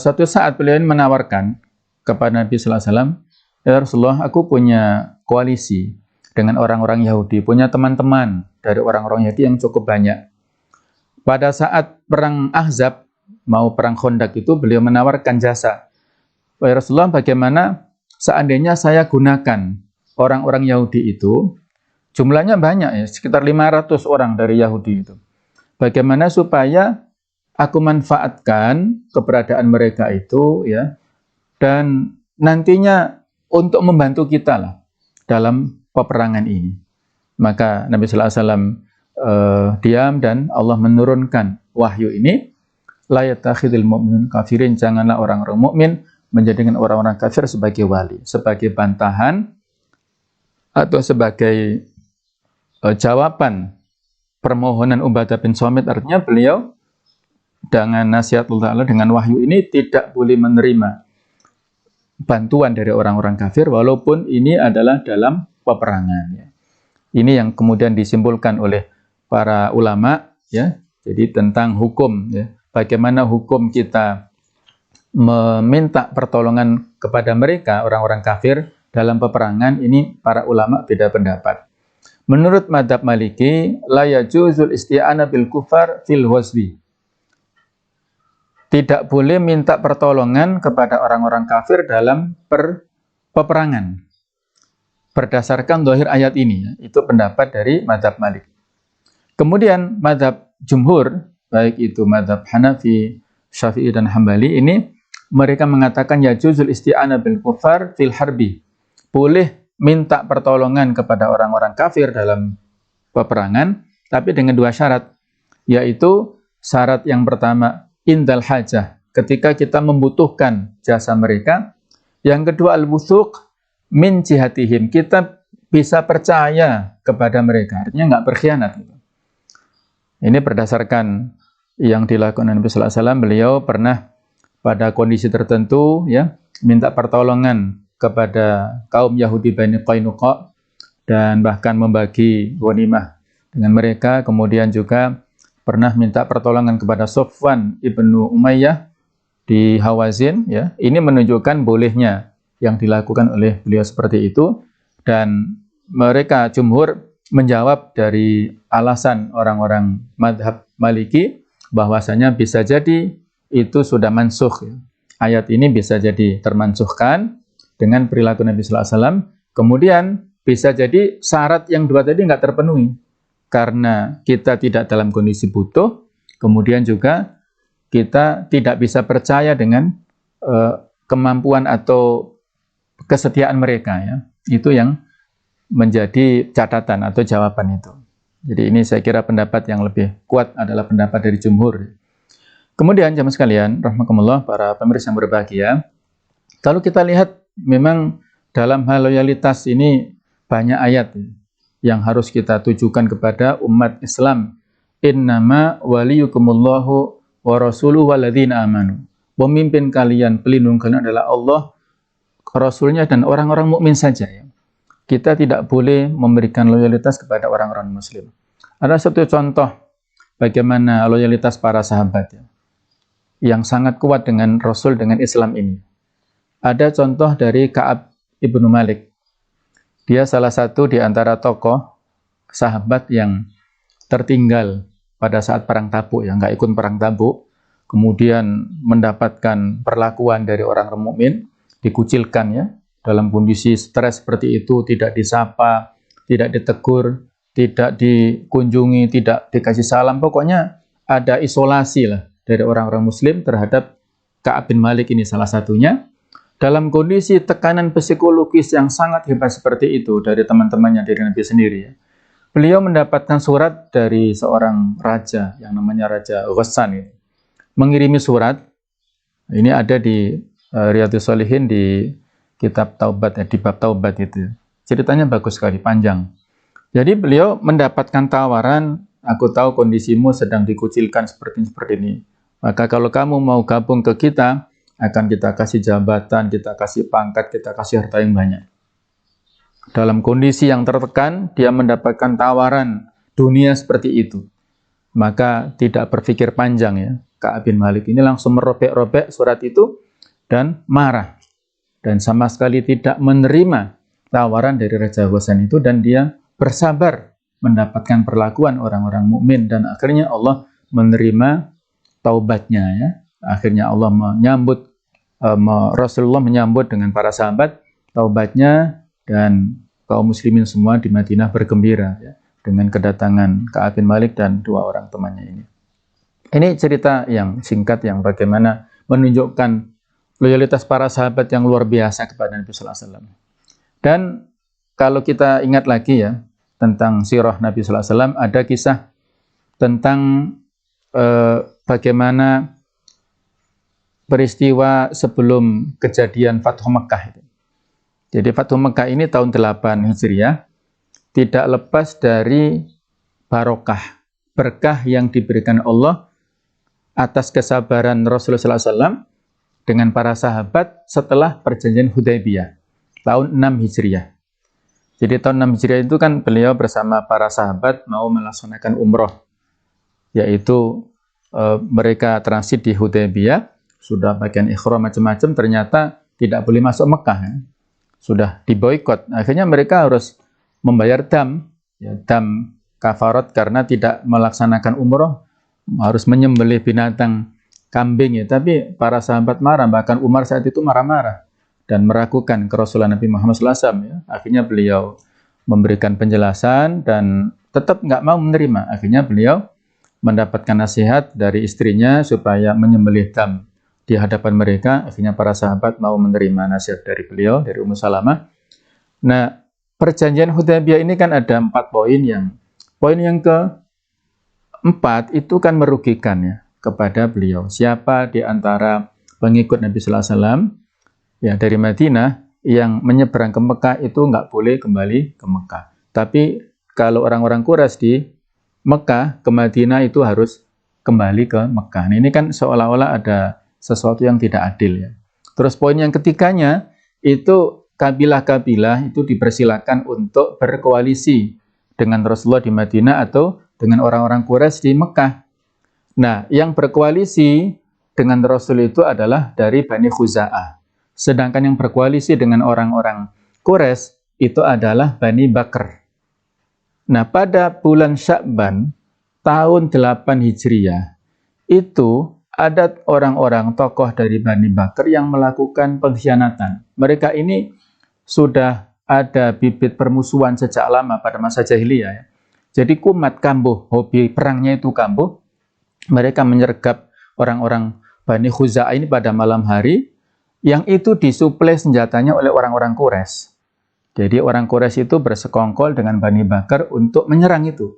suatu saat beliau ini menawarkan kepada Nabi Sallallahu Alaihi Wasallam, ya Rasulullah, aku punya koalisi dengan orang-orang Yahudi, punya teman-teman dari orang-orang Yahudi yang cukup banyak. Pada saat perang Ahzab, mau perang Khandaq itu, beliau menawarkan jasa. Ya Rasulullah, bagaimana seandainya saya gunakan orang-orang Yahudi itu, jumlahnya banyak ya, sekitar 500 orang dari Yahudi itu. Bagaimana supaya aku manfaatkan keberadaan mereka itu ya, dan nantinya untuk membantu kita lah dalam peperangan ini. Maka Nabi Sallallahu Alaihi Wasallam diam dan Allah menurunkan wahyu ini, la yattakhidul mu'minun kafirin, janganlah orang-orang mukmin menjadikan orang-orang kafir sebagai wali, sebagai bantahan atau sebagai jawaban permohonan Ubadah bin Samit. Artinya beliau dengan nasihat Allah, dengan wahyu ini tidak boleh menerima bantuan dari orang-orang kafir walaupun ini adalah dalam peperangan ya. Ini yang kemudian disimpulkan oleh para ulama ya. Jadi tentang hukum ya. Bagaimana hukum kita meminta pertolongan kepada mereka orang-orang kafir dalam peperangan, ini para ulama beda pendapat. Menurut mazhab Maliki, la yajuzul isti'ana bil kufar fil ghazwi. Tidak boleh minta pertolongan kepada orang-orang kafir dalam peperangan. Berdasarkan zahir ayat ini, itu pendapat dari mazhab Malik. Kemudian mazhab jumhur, baik itu mazhab Hanafi, Syafi'i dan Hambali, ini mereka mengatakan yajuzul isti'ana bil kufar fil harbi. Boleh minta pertolongan kepada orang-orang kafir dalam peperangan, tapi dengan dua syarat, yaitu syarat yang pertama indal hajah, ketika kita membutuhkan jasa mereka. Yang kedua al-wuthuq min jihatihim, kita bisa percaya kepada mereka, artinya nggak berkhianat. Ini berdasarkan yang dilakukan Nabi Sallallahu Alaihi Wasallam. Beliau pernah pada kondisi tertentu ya minta pertolongan kepada kaum Yahudi Bani Qainuqa dan bahkan membagi ghanimah dengan mereka. Kemudian juga pernah minta pertolongan kepada Sofwan ibnu Umayyah di Hawazin, ya, ini menunjukkan bolehnya yang dilakukan oleh beliau seperti itu, dan mereka jumhur menjawab dari alasan orang-orang madhab Maliki bahwasanya bisa jadi itu sudah mansukh. Ya. Ayat ini bisa jadi termansuhkan dengan perilaku Nabi Sallallahu Alaihi Wasallam. Kemudian bisa jadi syarat yang dua tadi nggak terpenuhi karena kita tidak dalam kondisi butuh. Kemudian juga kita tidak bisa percaya dengan kemampuan atau kesetiaan mereka. Ya. Itu yang menjadi catatan atau jawaban itu. Jadi ini saya kira pendapat yang lebih kuat adalah pendapat dari jumhur. Kemudian jamaah sekalian, rahmatullah para pemirsa yang berbahagia, kalau kita lihat memang dalam hal loyalitas ini banyak ayat yang harus kita tujukan kepada umat Islam. Innama waliyukumullahu wa rasuluhu walladzina amanu. Pemimpin kalian, pelindung kalian adalah Allah, Rasulnya dan orang-orang mukmin saja. Ya. Kita tidak boleh memberikan loyalitas kepada orang-orang muslim. Ada satu contoh bagaimana loyalitas para sahabat ya, yang sangat kuat dengan Rasul, dengan Islam ini. Ada contoh dari Ka'ab ibnu Malik. Dia salah satu di antara tokoh sahabat yang tertinggal pada saat perang Tabuk, yang nggak ikut perang Tabuk, kemudian mendapatkan perlakuan dari orang mukmin, dikucilkan ya, dalam kondisi stres seperti itu, tidak disapa, tidak ditegur, tidak dikunjungi, tidak dikasih salam, pokoknya ada isolasi lah dari orang-orang muslim terhadap Ka'ab bin Malik ini salah satunya. Dalam kondisi tekanan psikologis yang sangat hebat seperti itu dari teman-temannya, dari Nabi sendiri ya. Beliau mendapatkan surat dari seorang raja yang namanya Raja Ghassan ini. Mengirimi surat, ini ada di Riyadhus Shalihin di kitab Taubat ya, di bab Taubat itu. Ceritanya bagus sekali, panjang. Jadi beliau mendapatkan tawaran, aku tahu kondisimu sedang dikucilkan seperti ini. Maka kalau kamu mau gabung ke kita, akan kita kasih jabatan, kita kasih pangkat, kita kasih harta yang banyak. Dalam kondisi yang tertekan, dia mendapatkan tawaran dunia seperti itu. Maka tidak berpikir panjang ya. Ka'ab bin Malik ini langsung merobek-robek surat itu dan marah. Dan sama sekali tidak menerima tawaran dari Raja Ghassan itu, dan dia bersabar mendapatkan perlakuan orang-orang mukmin, dan akhirnya Allah menerima taubatnya ya. Akhirnya Allah menyambut Rasulullah menyambut dengan para sahabat taubatnya, dan kaum muslimin semua di Madinah bergembira ya, dengan kedatangan Ka'ab bin Malik dan dua orang temannya ini. Ini cerita yang singkat yang bagaimana menunjukkan loyalitas para sahabat yang luar biasa kepada Nabi Sallallahu Alaihi Wasallam. Dan kalau kita ingat lagi ya tentang sirah Nabi Sallallahu Alaihi Wasallam, ada kisah tentang bagaimana peristiwa sebelum kejadian Fathu Mekah itu. Jadi Fathu Mekah ini tahun 8 Hijriah, tidak lepas dari barokah, berkah yang diberikan Allah atas kesabaran Rasulullah SAW dengan para sahabat setelah perjanjian Hudaybiyah, tahun 6 Hijriah. Jadi tahun 6 Hijriah itu kan beliau bersama para sahabat mau melaksanakan umroh, yaitu mereka transit di Hudaybiyah, sudah bagian ikhram macam-macam, ternyata tidak boleh masuk Mekah ya. Sudah diboikot. Akhirnya mereka harus membayar dam, ya, dam kafarat karena tidak melaksanakan umroh, harus menyembelih binatang kambing ya. Tapi para sahabat marah, bahkan Umar saat itu marah-marah dan meragukan kerasulan Nabi Muhammad SAW ya. Akhirnya beliau memberikan penjelasan dan tetap nggak mau menerima. Akhirnya beliau mendapatkan nasihat dari istrinya supaya menyembelih dam di hadapan mereka. Akhirnya para sahabat mau menerima nasihat dari beliau, dari Ummu Salamah. Nah, perjanjian Hudaybiyah ini kan ada 4 poin. Poin yang keempat itu kan merugikan ya kepada beliau. Siapa di antara pengikut Nabi Sallallahu Alaihi Wasallam ya dari Madinah yang menyeberang ke Mekah itu nggak boleh kembali ke Mekah. Tapi kalau orang-orang Quraisy di Mekah ke Madinah itu harus kembali ke Mekah. Nah, ini kan seolah-olah ada sesuatu yang tidak adil ya. Terus poin yang ketiganya itu kabilah-kabilah itu dipersilakan untuk berkoalisi dengan Rasulullah di Madinah atau dengan orang-orang Quraisy di Mekah. Nah, yang berkoalisi dengan Rasul itu adalah dari Bani Khuza'ah. Sedangkan yang berkoalisi dengan orang-orang Quraisy itu adalah Bani Bakr. Nah, pada bulan Sya'ban tahun 8 Hijriah itu ada orang-orang tokoh dari Bani Bakr yang melakukan pengkhianatan. Mereka ini sudah ada bibit permusuhan sejak lama pada masa jahiliyah, ya. Jadi kumat kambuh, hobi perangnya itu kambuh. Mereka menyergap orang-orang Bani Khuza'ah ini pada malam hari, yang itu disuplai senjatanya oleh orang-orang Quraisy. Jadi orang Quraisy itu bersekongkol dengan Bani Bakr untuk menyerang itu.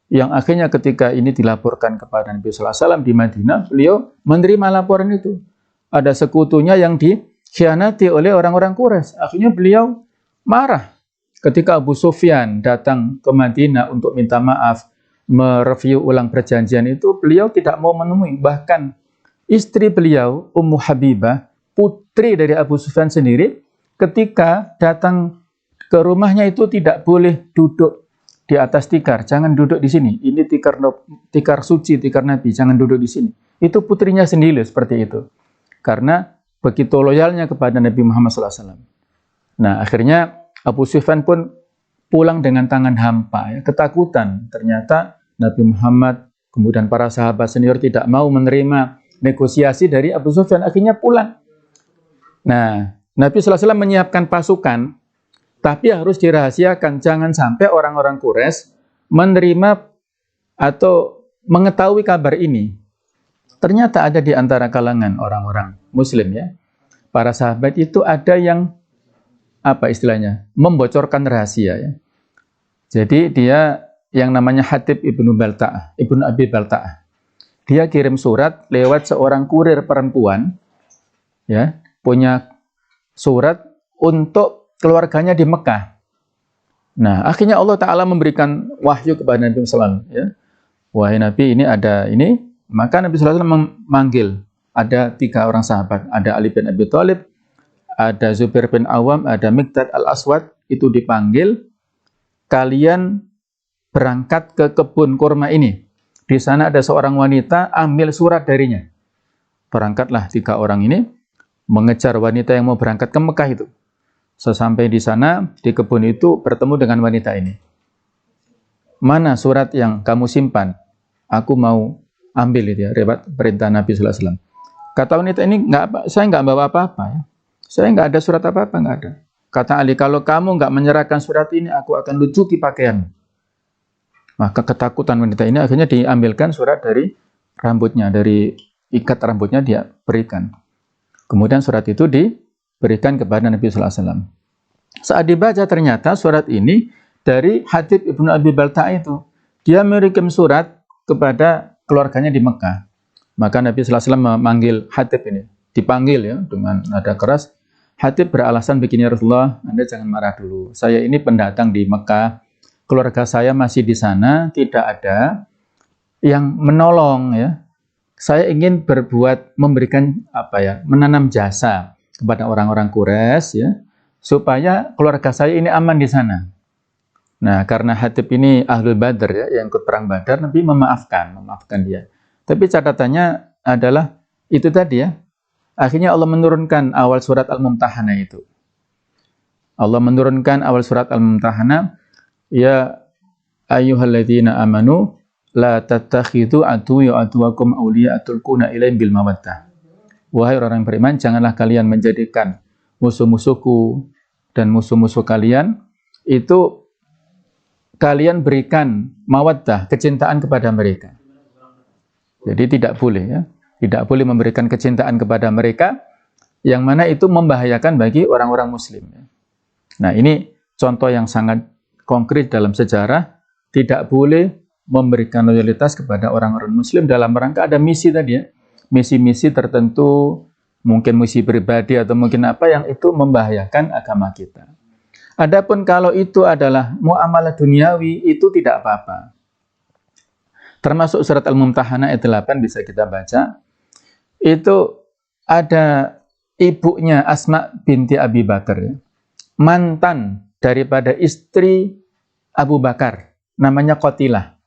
Yang akhirnya ketika ini dilaporkan kepada Nabi sallallahu alaihi wasallam di Madinah, beliau menerima laporan itu. Ada sekutunya yang dikhianati oleh orang-orang Quraisy. Akhirnya beliau marah. Ketika Abu Sufyan datang ke Madinah untuk minta maaf, mereview ulang perjanjian itu, beliau tidak mau menemui. Bahkan istri beliau, Ummu Habibah, putri dari Abu Sufyan sendiri, ketika datang ke rumahnya itu tidak boleh duduk di atas tikar. Jangan duduk di sini. Ini tikar suci, tikar Nabi. Jangan duduk di sini. Itu putrinya sendiri seperti itu. Karena begitu loyalnya kepada Nabi Muhammad SAW. Nah, akhirnya Abu Sufyan pun pulang dengan tangan hampa, ya, ketakutan. Ternyata Nabi Muhammad, kemudian para sahabat senior tidak mau menerima negosiasi dari Abu Sufyan. Akhirnya pulang. Nah, Nabi SAW menyiapkan pasukan, tapi harus dirahasiakan. Jangan sampai orang-orang Quraisy menerima atau mengetahui kabar ini. Ternyata ada di antara kalangan orang-orang Muslim, ya, para sahabat itu ada yang apa istilahnya, membocorkan rahasia, ya. Jadi dia yang namanya Hatib ibnu Abi Balta'ah. Dia kirim surat lewat seorang kurir perempuan, ya, punya surat untuk keluarganya di Mekah. Nah, akhirnya Allah Ta'ala memberikan wahyu kepada Nabi SAW. Ya. Wahai Nabi, ini ada ini. Maka Nabi SAW memanggil. Ada 3 orang sahabat. Ada Ali bin Abi Thalib, ada Zubair bin Awam, ada Miqdad al-Aswad. Itu dipanggil. Kalian berangkat ke kebun kurma ini. Di sana ada seorang wanita, ambil surat darinya. Berangkatlah 3 orang ini mengejar wanita yang mau berangkat ke Mekah itu. Sesampai di sana, di kebun itu bertemu dengan wanita ini. Mana surat yang kamu simpan? Aku mau ambil itu, ya, lewat perintah Nabi sallallahu alaihi wasallam. Kata wanita ini, saya nggak bawa apa-apa, ya. Saya nggak ada surat apa-apa, nggak ada. Kata Ali, kalau kamu nggak menyerahkan surat ini, aku akan lucuti pakaian. Maka ketakutan wanita ini akhirnya diambilkan surat dari rambutnya, dari ikat rambutnya dia berikan. Kemudian surat itu diberikan kepada Nabi sallallahu alaihi wasallam. Saat dibaca ternyata surat ini dari Hatib ibnu Abi Balta'ah itu. Dia mengirim surat kepada keluarganya di Mekah. Maka Nabi sallallahu alaihi wasallam memanggil Hatib ini. Dipanggil, ya, dengan nada keras. Hatib beralasan begini, Rasulullah, Anda jangan marah dulu. Saya ini pendatang di Mekah. Keluarga saya masih di sana, tidak ada yang menolong, ya. Saya ingin memberikan menanam jasa kepada orang-orang Quraisy, ya, supaya keluarga saya ini aman di sana. Nah, karena Hatib ini Ahlul Badr, ya, yang ikut perang Badar, Nabi memaafkan dia. Tapi catatannya adalah itu tadi, ya. Akhirnya Allah menurunkan awal surat Al-Mumtahanah itu. Allah menurunkan awal surat Al-Mumtahanah, ya ayyuhalladzina amanu la tattakhidhu aduwwi wa aduwwakum awliya tulquna ilaihim bil mawaddah. Wahai orang yang beriman, janganlah kalian menjadikan musuh-musuhku dan musuh-musuh kalian itu kalian berikan mawaddah, kecintaan kepada mereka. Jadi tidak boleh, ya. Tidak boleh memberikan kecintaan kepada mereka yang mana itu membahayakan bagi orang-orang muslim, ya. Nah, ini contoh yang sangat konkret dalam sejarah. Tidak boleh memberikan loyalitas kepada orang-orang muslim dalam rangka ada misi tadi, ya. Misi-misi tertentu, mungkin misi pribadi atau mungkin apa yang itu membahayakan agama kita. Adapun kalau itu adalah muamalah duniawi, itu tidak apa-apa. Termasuk surat Al-Mumtahanah ayat 8 bisa kita baca. Itu ada ibunya Asma binti Abi Bakar, ya. Mantan daripada istri Abu Bakar, namanya Qatilah.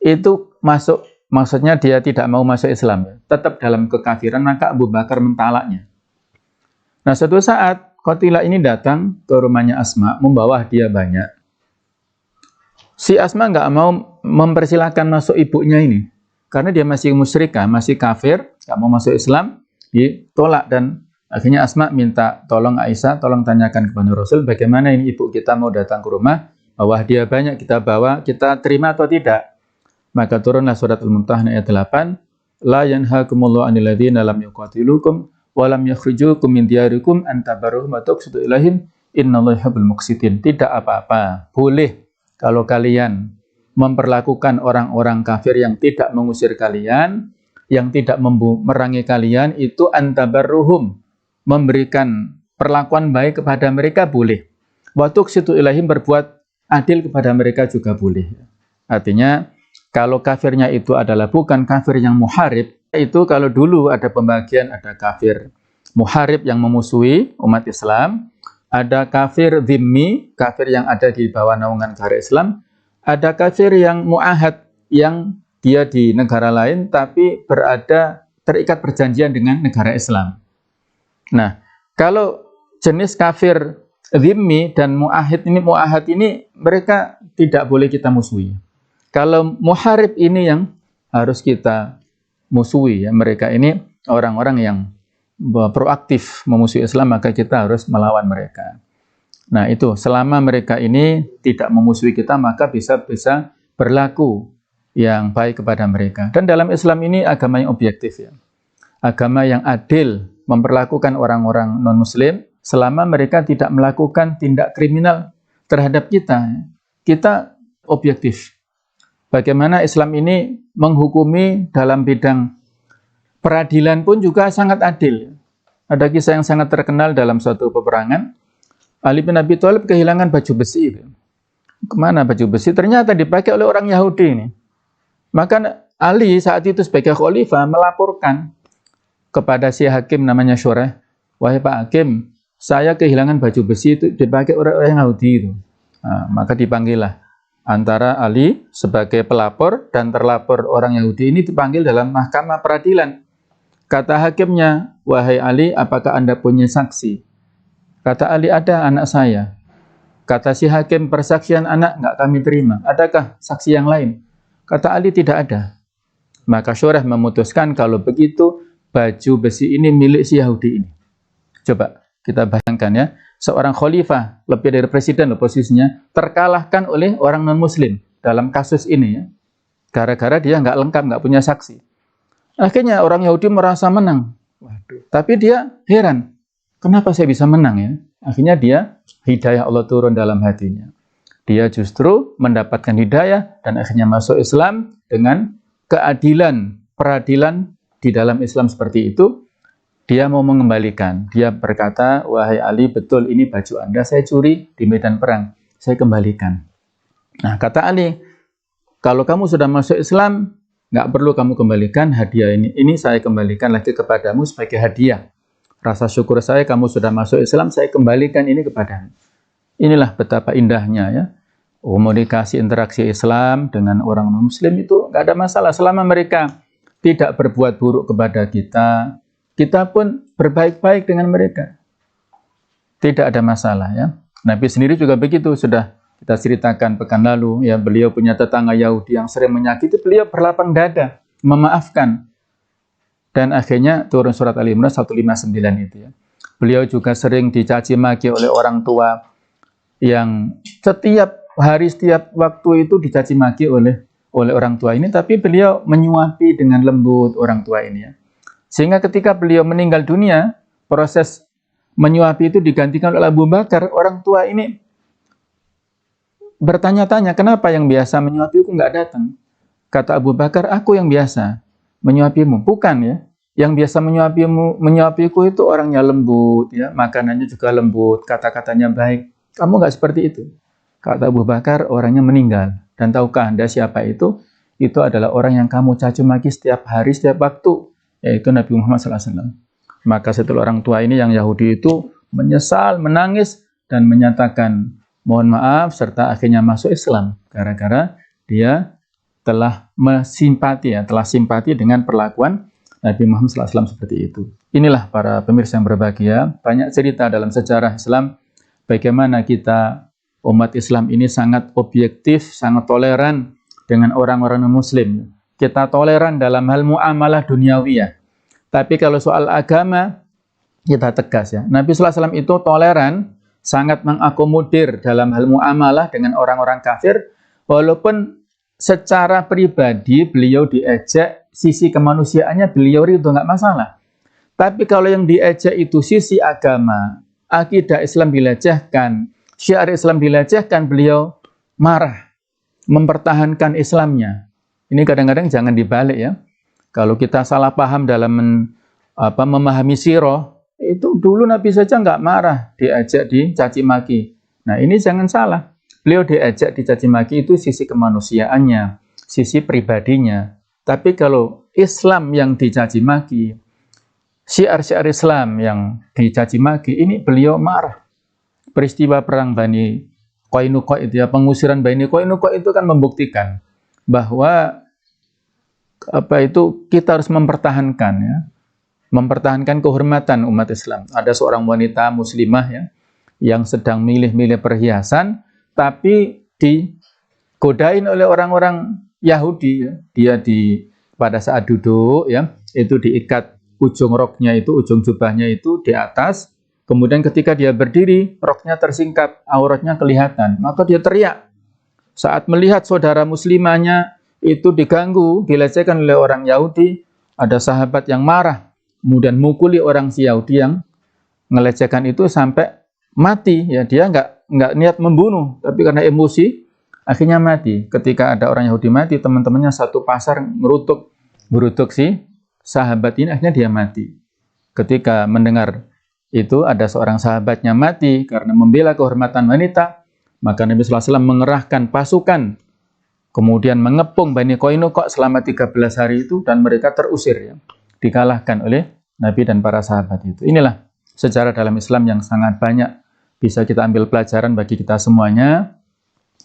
Itu masuk maksudnya dia tidak mau masuk Islam, ya, tetap dalam kekafiran, maka Abu Bakar mentalaknya. Nah, suatu saat Qatilah ini datang ke rumahnya Asma, membawa hadiah banyak. Si Asma nggak mau mempersilahkan masuk ibunya ini, karena dia masih musyrikah, masih kafir, nggak mau masuk Islam, ditolak. Dan akhirnya Asma minta tolong Aisyah, tolong tanyakan kepada Rasul, bagaimana ini ibu kita mau datang ke rumah, bawa hadiah banyak, kita bawa, kita terima atau tidak? Maka turunlah surat Al-Mumtahanah ayat 8, la yanhakumullahu 'anil ladzina lam yuqatilukum wa lam yukhrijukum min diyarikum an tabarruhum wa tuqsitu ilaihim innallaha yuhibbul muqsitin. Tidak apa-apa, boleh kalau kalian memperlakukan orang-orang kafir yang tidak mengusir kalian, yang tidak memerangi kalian, itu an tabarruhum, memberikan perlakuan baik kepada mereka boleh. Wa tuqsitu ilaihim, berbuat adil kepada mereka juga boleh. Artinya, kalau kafirnya itu adalah bukan kafir yang muharib, itu kalau dulu ada pembagian, ada kafir muharib yang memusuhi umat Islam, ada kafir dhimmi, kafir yang ada di bawah naungan negara Islam, ada kafir yang mu'ahad, yang dia di negara lain tapi terikat perjanjian dengan negara Islam. Nah, kalau jenis kafir dhimmi dan mu'ahad ini mereka tidak boleh kita musuhi. Kalau muharib ini yang harus kita musuhi, ya. Mereka ini orang-orang yang proaktif memusuhi Islam, maka kita harus melawan mereka. Nah, itu selama mereka ini tidak memusuhi kita, maka bisa berlaku yang baik kepada mereka. Dan dalam Islam ini agama yang objektif, ya. Agama yang adil, memperlakukan orang-orang non-muslim selama mereka tidak melakukan tindak kriminal terhadap kita. Kita objektif. Bagaimana Islam ini menghukumi dalam bidang peradilan pun juga sangat adil. Ada kisah yang sangat terkenal dalam suatu peperangan. Ali bin Abi Thalib kehilangan baju besi. Kemana baju besi? Ternyata dipakai oleh orang Yahudi ini. Maka Ali saat itu sebagai khalifah melaporkan kepada si hakim namanya Syurah, wahai Pak Hakim, saya kehilangan baju besi itu dipakai oleh orang Yahudi itu. Nah, maka dipanggillah antara Ali sebagai pelapor dan terlapor orang Yahudi ini dipanggil dalam mahkamah peradilan. Kata hakimnya, wahai Ali, apakah Anda punya saksi? Kata Ali, ada anak saya. Kata si hakim, persaksian anak nggak kami terima. Adakah saksi yang lain? Kata Ali, tidak ada. Maka Syurah memutuskan kalau begitu baju besi ini milik si Yahudi ini. Coba kita bayangkan, ya, seorang khalifah lebih dari presiden posisinya terkalahkan oleh orang non-muslim dalam kasus ini, ya. Gara-gara dia nggak lengkap, nggak punya saksi. Akhirnya orang Yahudi merasa menang. Waduh. Tapi dia heran, kenapa saya bisa menang, ya? Akhirnya dia hidayah Allah turun dalam hatinya. Dia justru mendapatkan hidayah dan akhirnya masuk Islam dengan keadilan, peradilan di dalam Islam seperti itu. Dia mau mengembalikan. Dia berkata, wahai Ali, betul ini baju Anda saya curi di medan perang. Saya kembalikan. Nah, kata Ali, kalau kamu sudah masuk Islam, nggak perlu kamu kembalikan hadiah ini. Ini saya kembalikan lagi kepadamu sebagai hadiah. Rasa syukur saya kamu sudah masuk Islam, saya kembalikan ini kepadamu. Inilah betapa indahnya, ya. Komunikasi interaksi Islam dengan orang non-muslim itu nggak ada masalah. Selama mereka tidak berbuat buruk kepada kita, kita pun berbaik-baik dengan mereka. Tidak ada masalah, ya. Nabi sendiri juga begitu, sudah kita ceritakan pekan lalu, ya, beliau punya tetangga Yahudi yang sering menyakiti, beliau berlapang dada, memaafkan. Dan akhirnya turun surat Al-Imran 159 itu, ya. Beliau juga sering dicaci maki oleh orang tua yang setiap hari, setiap waktu itu dicaci maki oleh orang tua ini, tapi beliau menyuapi dengan lembut orang tua ini, ya. Sehingga ketika beliau meninggal dunia, proses menyuapi itu digantikan oleh Abu Bakar. Orang tua ini bertanya-tanya, kenapa yang biasa menyuapiku nggak datang? Kata Abu Bakar, aku yang biasa menyuapimu. Bukan, ya. Yang biasa menyuapiku itu orangnya lembut, ya. Makanannya juga lembut, kata-katanya baik. Kamu nggak seperti itu. Kata Abu Bakar, orangnya meninggal. Dan tahukah Anda siapa itu? Itu adalah orang yang kamu caci maki setiap hari, setiap waktu, yaitu Nabi Muhammad SAW. Maka setelah orang tua ini yang Yahudi itu menyesal, menangis, dan menyatakan mohon maaf, serta akhirnya masuk Islam. Gara-gara dia telah telah simpati dengan perlakuan Nabi Muhammad SAW seperti itu. Inilah para pemirsa yang berbahagia, banyak cerita dalam sejarah Islam bagaimana kita umat Islam ini sangat objektif, sangat toleran dengan orang-orang non-muslim. Kita toleran dalam hal muamalah duniawiyah. Tapi kalau soal agama, kita tegas ya. Nabi SAW itu toleran, sangat mengakomodir dalam hal muamalah dengan orang-orang kafir, walaupun secara pribadi beliau diejek, sisi kemanusiaannya beliau itu nggak masalah. Tapi kalau yang diejek itu sisi agama, akidah Islam dilecehkan, syiar Islam dilecehkan, beliau marah, mempertahankan Islamnya. Ini kadang-kadang jangan dibalik ya. Kalau kita salah paham dalam memahami sirah, itu dulu Nabi saja nggak marah, diajak dicaci maki. Nah ini jangan salah. Beliau diajak dicaci maki itu sisi kemanusiaannya, sisi pribadinya. Tapi kalau Islam yang dicaci maki, syiar-syiar Islam yang dicaci maki, ini beliau marah. Peristiwa perang Bani Qainuqa itu ya, pengusiran Bani Qainuqa itu kan membuktikan bahwa kita harus mempertahankan ya, mempertahankan kehormatan umat Islam. Ada seorang wanita muslimah ya yang sedang milih-milih perhiasan, tapi digodain oleh orang-orang Yahudi ya. Dia pada saat duduk ya, itu diikat ujung roknya itu, ujung jubahnya itu di atas. Kemudian ketika dia berdiri, roknya tersingkap, auratnya kelihatan. Maka dia teriak. Saat melihat saudara muslimahnya itu diganggu, dilecehkan oleh orang Yahudi, ada sahabat yang marah, kemudian mukuli orang si Yahudi yang ngelecehkan itu sampai mati. Ya, dia nggak niat membunuh, tapi karena emosi akhirnya mati. Ketika ada orang Yahudi mati, teman-temannya satu pasar berutuk si sahabat ini, akhirnya dia mati. Ketika mendengar itu ada seorang sahabatnya mati karena membela kehormatan wanita, maka Nabi SAW mengerahkan pasukan, kemudian mengepung Bani Qainuqa selama 13 hari itu, dan mereka terusir ya, dikalahkan oleh Nabi dan para sahabat itu. Inilah sejarah dalam Islam yang sangat banyak bisa kita ambil pelajaran bagi kita semuanya.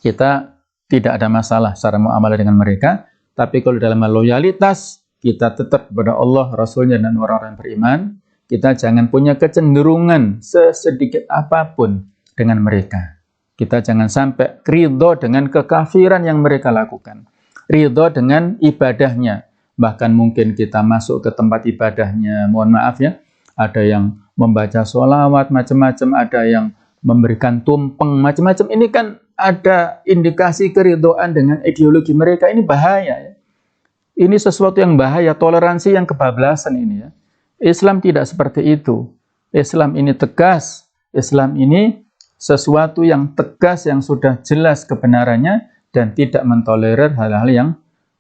Kita tidak ada masalah secara muamalah dengan mereka, tapi kalau dalam loyalitas kita tetap kepada Allah, Rasulnya, dan orang-orang beriman, kita jangan punya kecenderungan sesedikit apapun dengan mereka. Kita jangan sampai ridho dengan kekafiran yang mereka lakukan, ridho dengan ibadahnya. Bahkan mungkin kita masuk ke tempat ibadahnya, mohon maaf ya, ada yang membaca sholawat macam-macam, ada yang memberikan tumpeng macam-macam. Ini kan ada indikasi keridhoan dengan ideologi mereka. Ini bahaya ya. Ini sesuatu yang bahaya, toleransi yang kebablasan ini ya. Islam tidak seperti itu. Islam ini tegas. Islam ini sesuatu yang tegas, yang sudah jelas kebenarannya, dan tidak mentolerir hal-hal yang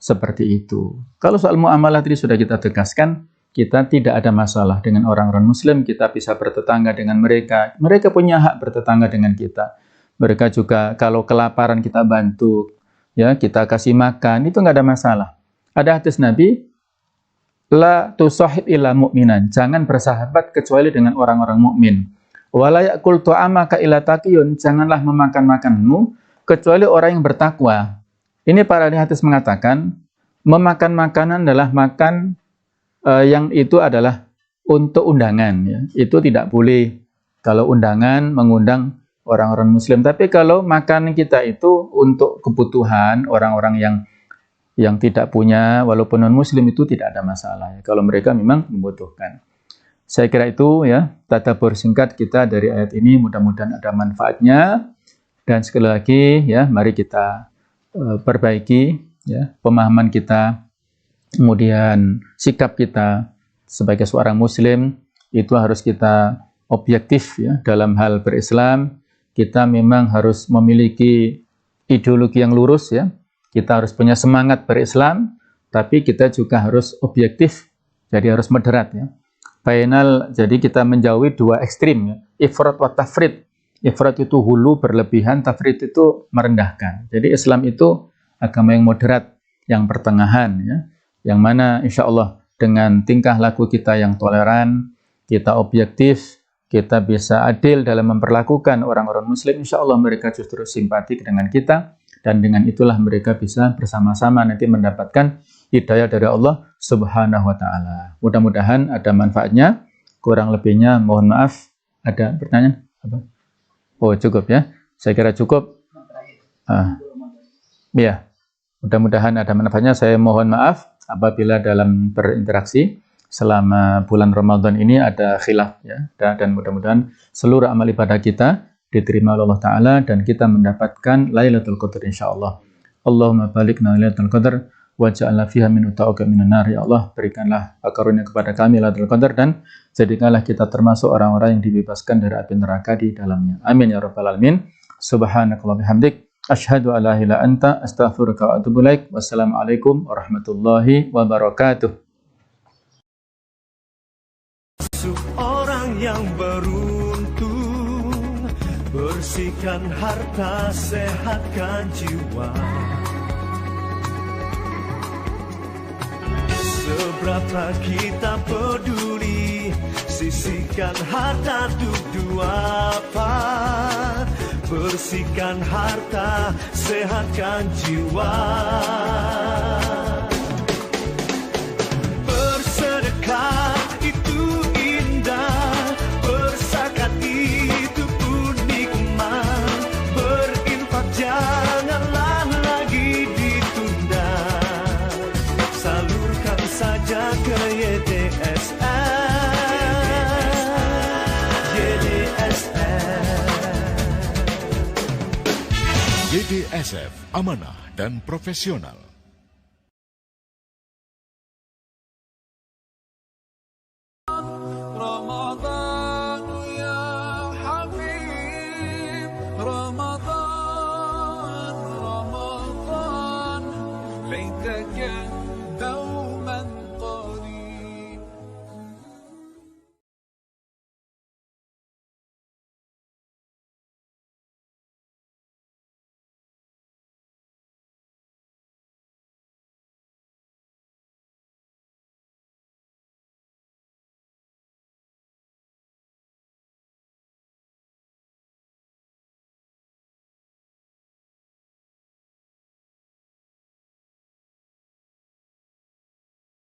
seperti itu. Kalau soal muamalah tadi sudah kita tegaskan, kita tidak ada masalah dengan orang-orang Muslim, kita bisa bertetangga dengan mereka. Mereka punya hak bertetangga dengan kita. Mereka juga kalau kelaparan kita bantu, ya kita kasih makan, itu nggak ada masalah. Ada hadis Nabi, la tusahib illa mu'minan, jangan bersahabat kecuali dengan orang-orang mukmin. Wala ya'kul ta'amaka illa taqiyun, janganlah memakan makanmu kecuali orang yang bertakwa. Ini para ahli hadis mengatakan, memakan makanan adalah makan yang itu adalah untuk undangan ya. Itu tidak boleh kalau undangan mengundang orang-orang Muslim. Tapi kalau makan kita itu untuk kebutuhan orang-orang yang tidak punya, walaupun non-Muslim, itu tidak ada masalah ya, kalau mereka memang membutuhkan. Saya kira itu ya, tadabbur singkat kita dari ayat ini, mudah-mudahan ada manfaatnya. Dan sekali lagi ya, mari kita perbaiki ya pemahaman kita, kemudian sikap kita sebagai seorang Muslim itu harus kita objektif ya dalam hal berislam. Kita memang harus memiliki ideologi yang lurus ya. Kita harus punya semangat berislam, tapi kita juga harus objektif, jadi harus moderat ya. Jadi kita menjauhi dua ekstrim ya, ifrat wa tafrid. Ifrat itu hulu berlebihan, tafrid itu merendahkan. Jadi Islam itu agama yang moderat, yang pertengahan ya, yang mana insya Allah dengan tingkah laku kita yang toleran, kita objektif, kita bisa adil dalam memperlakukan orang-orang Muslim, insya Allah mereka justru simpatik dengan kita, dan dengan itulah mereka bisa bersama-sama nanti mendapatkan hidayah dari Allah Subhanahu wa taala. Mudah-mudahan ada manfaatnya. Kurang lebihnya mohon maaf. Ada pertanyaan apa? Oh, cukup ya. Saya kira cukup. Ya. Mudah-mudahan ada manfaatnya. Saya mohon maaf apabila dalam berinteraksi selama bulan Ramadan ini ada khilaf ya. Dan mudah-mudahan seluruh amal ibadah kita diterima oleh Allah Ta'ala dan kita mendapatkan Lailatul Qadar insyaallah. Allahumma balikna Lailatul Qadar waj'alna fiha min uta'uka minan nar. Ya Allah, berikanlah karunia kepada kami Lailatul Qadar dan jadikanlah kita termasuk orang-orang yang dibebaskan dari api neraka di dalamnya. Amin ya rabbal alamin. Subhanakallahumma bihamdik asyhadu an la ilaha illa anta astaghfiruka wa atubu ilaik. Wassalamualaikum warahmatullahi wabarakatuh. Orang yang beruntung, bersihkan harta, sehatkan jiwa. Seberapa kita peduli, sisihkan harta untuk dua apa. Bersihkan harta, sehatkan jiwa. Bersedekah itu indah, berzakat itu pun nikmat. Berinfak janganlah lagi ditunda, salurkan saja ke YDSF. YDSF, amanah dan profesional. Ramadan ya Habib, Ramadan, Ramadan, laitaka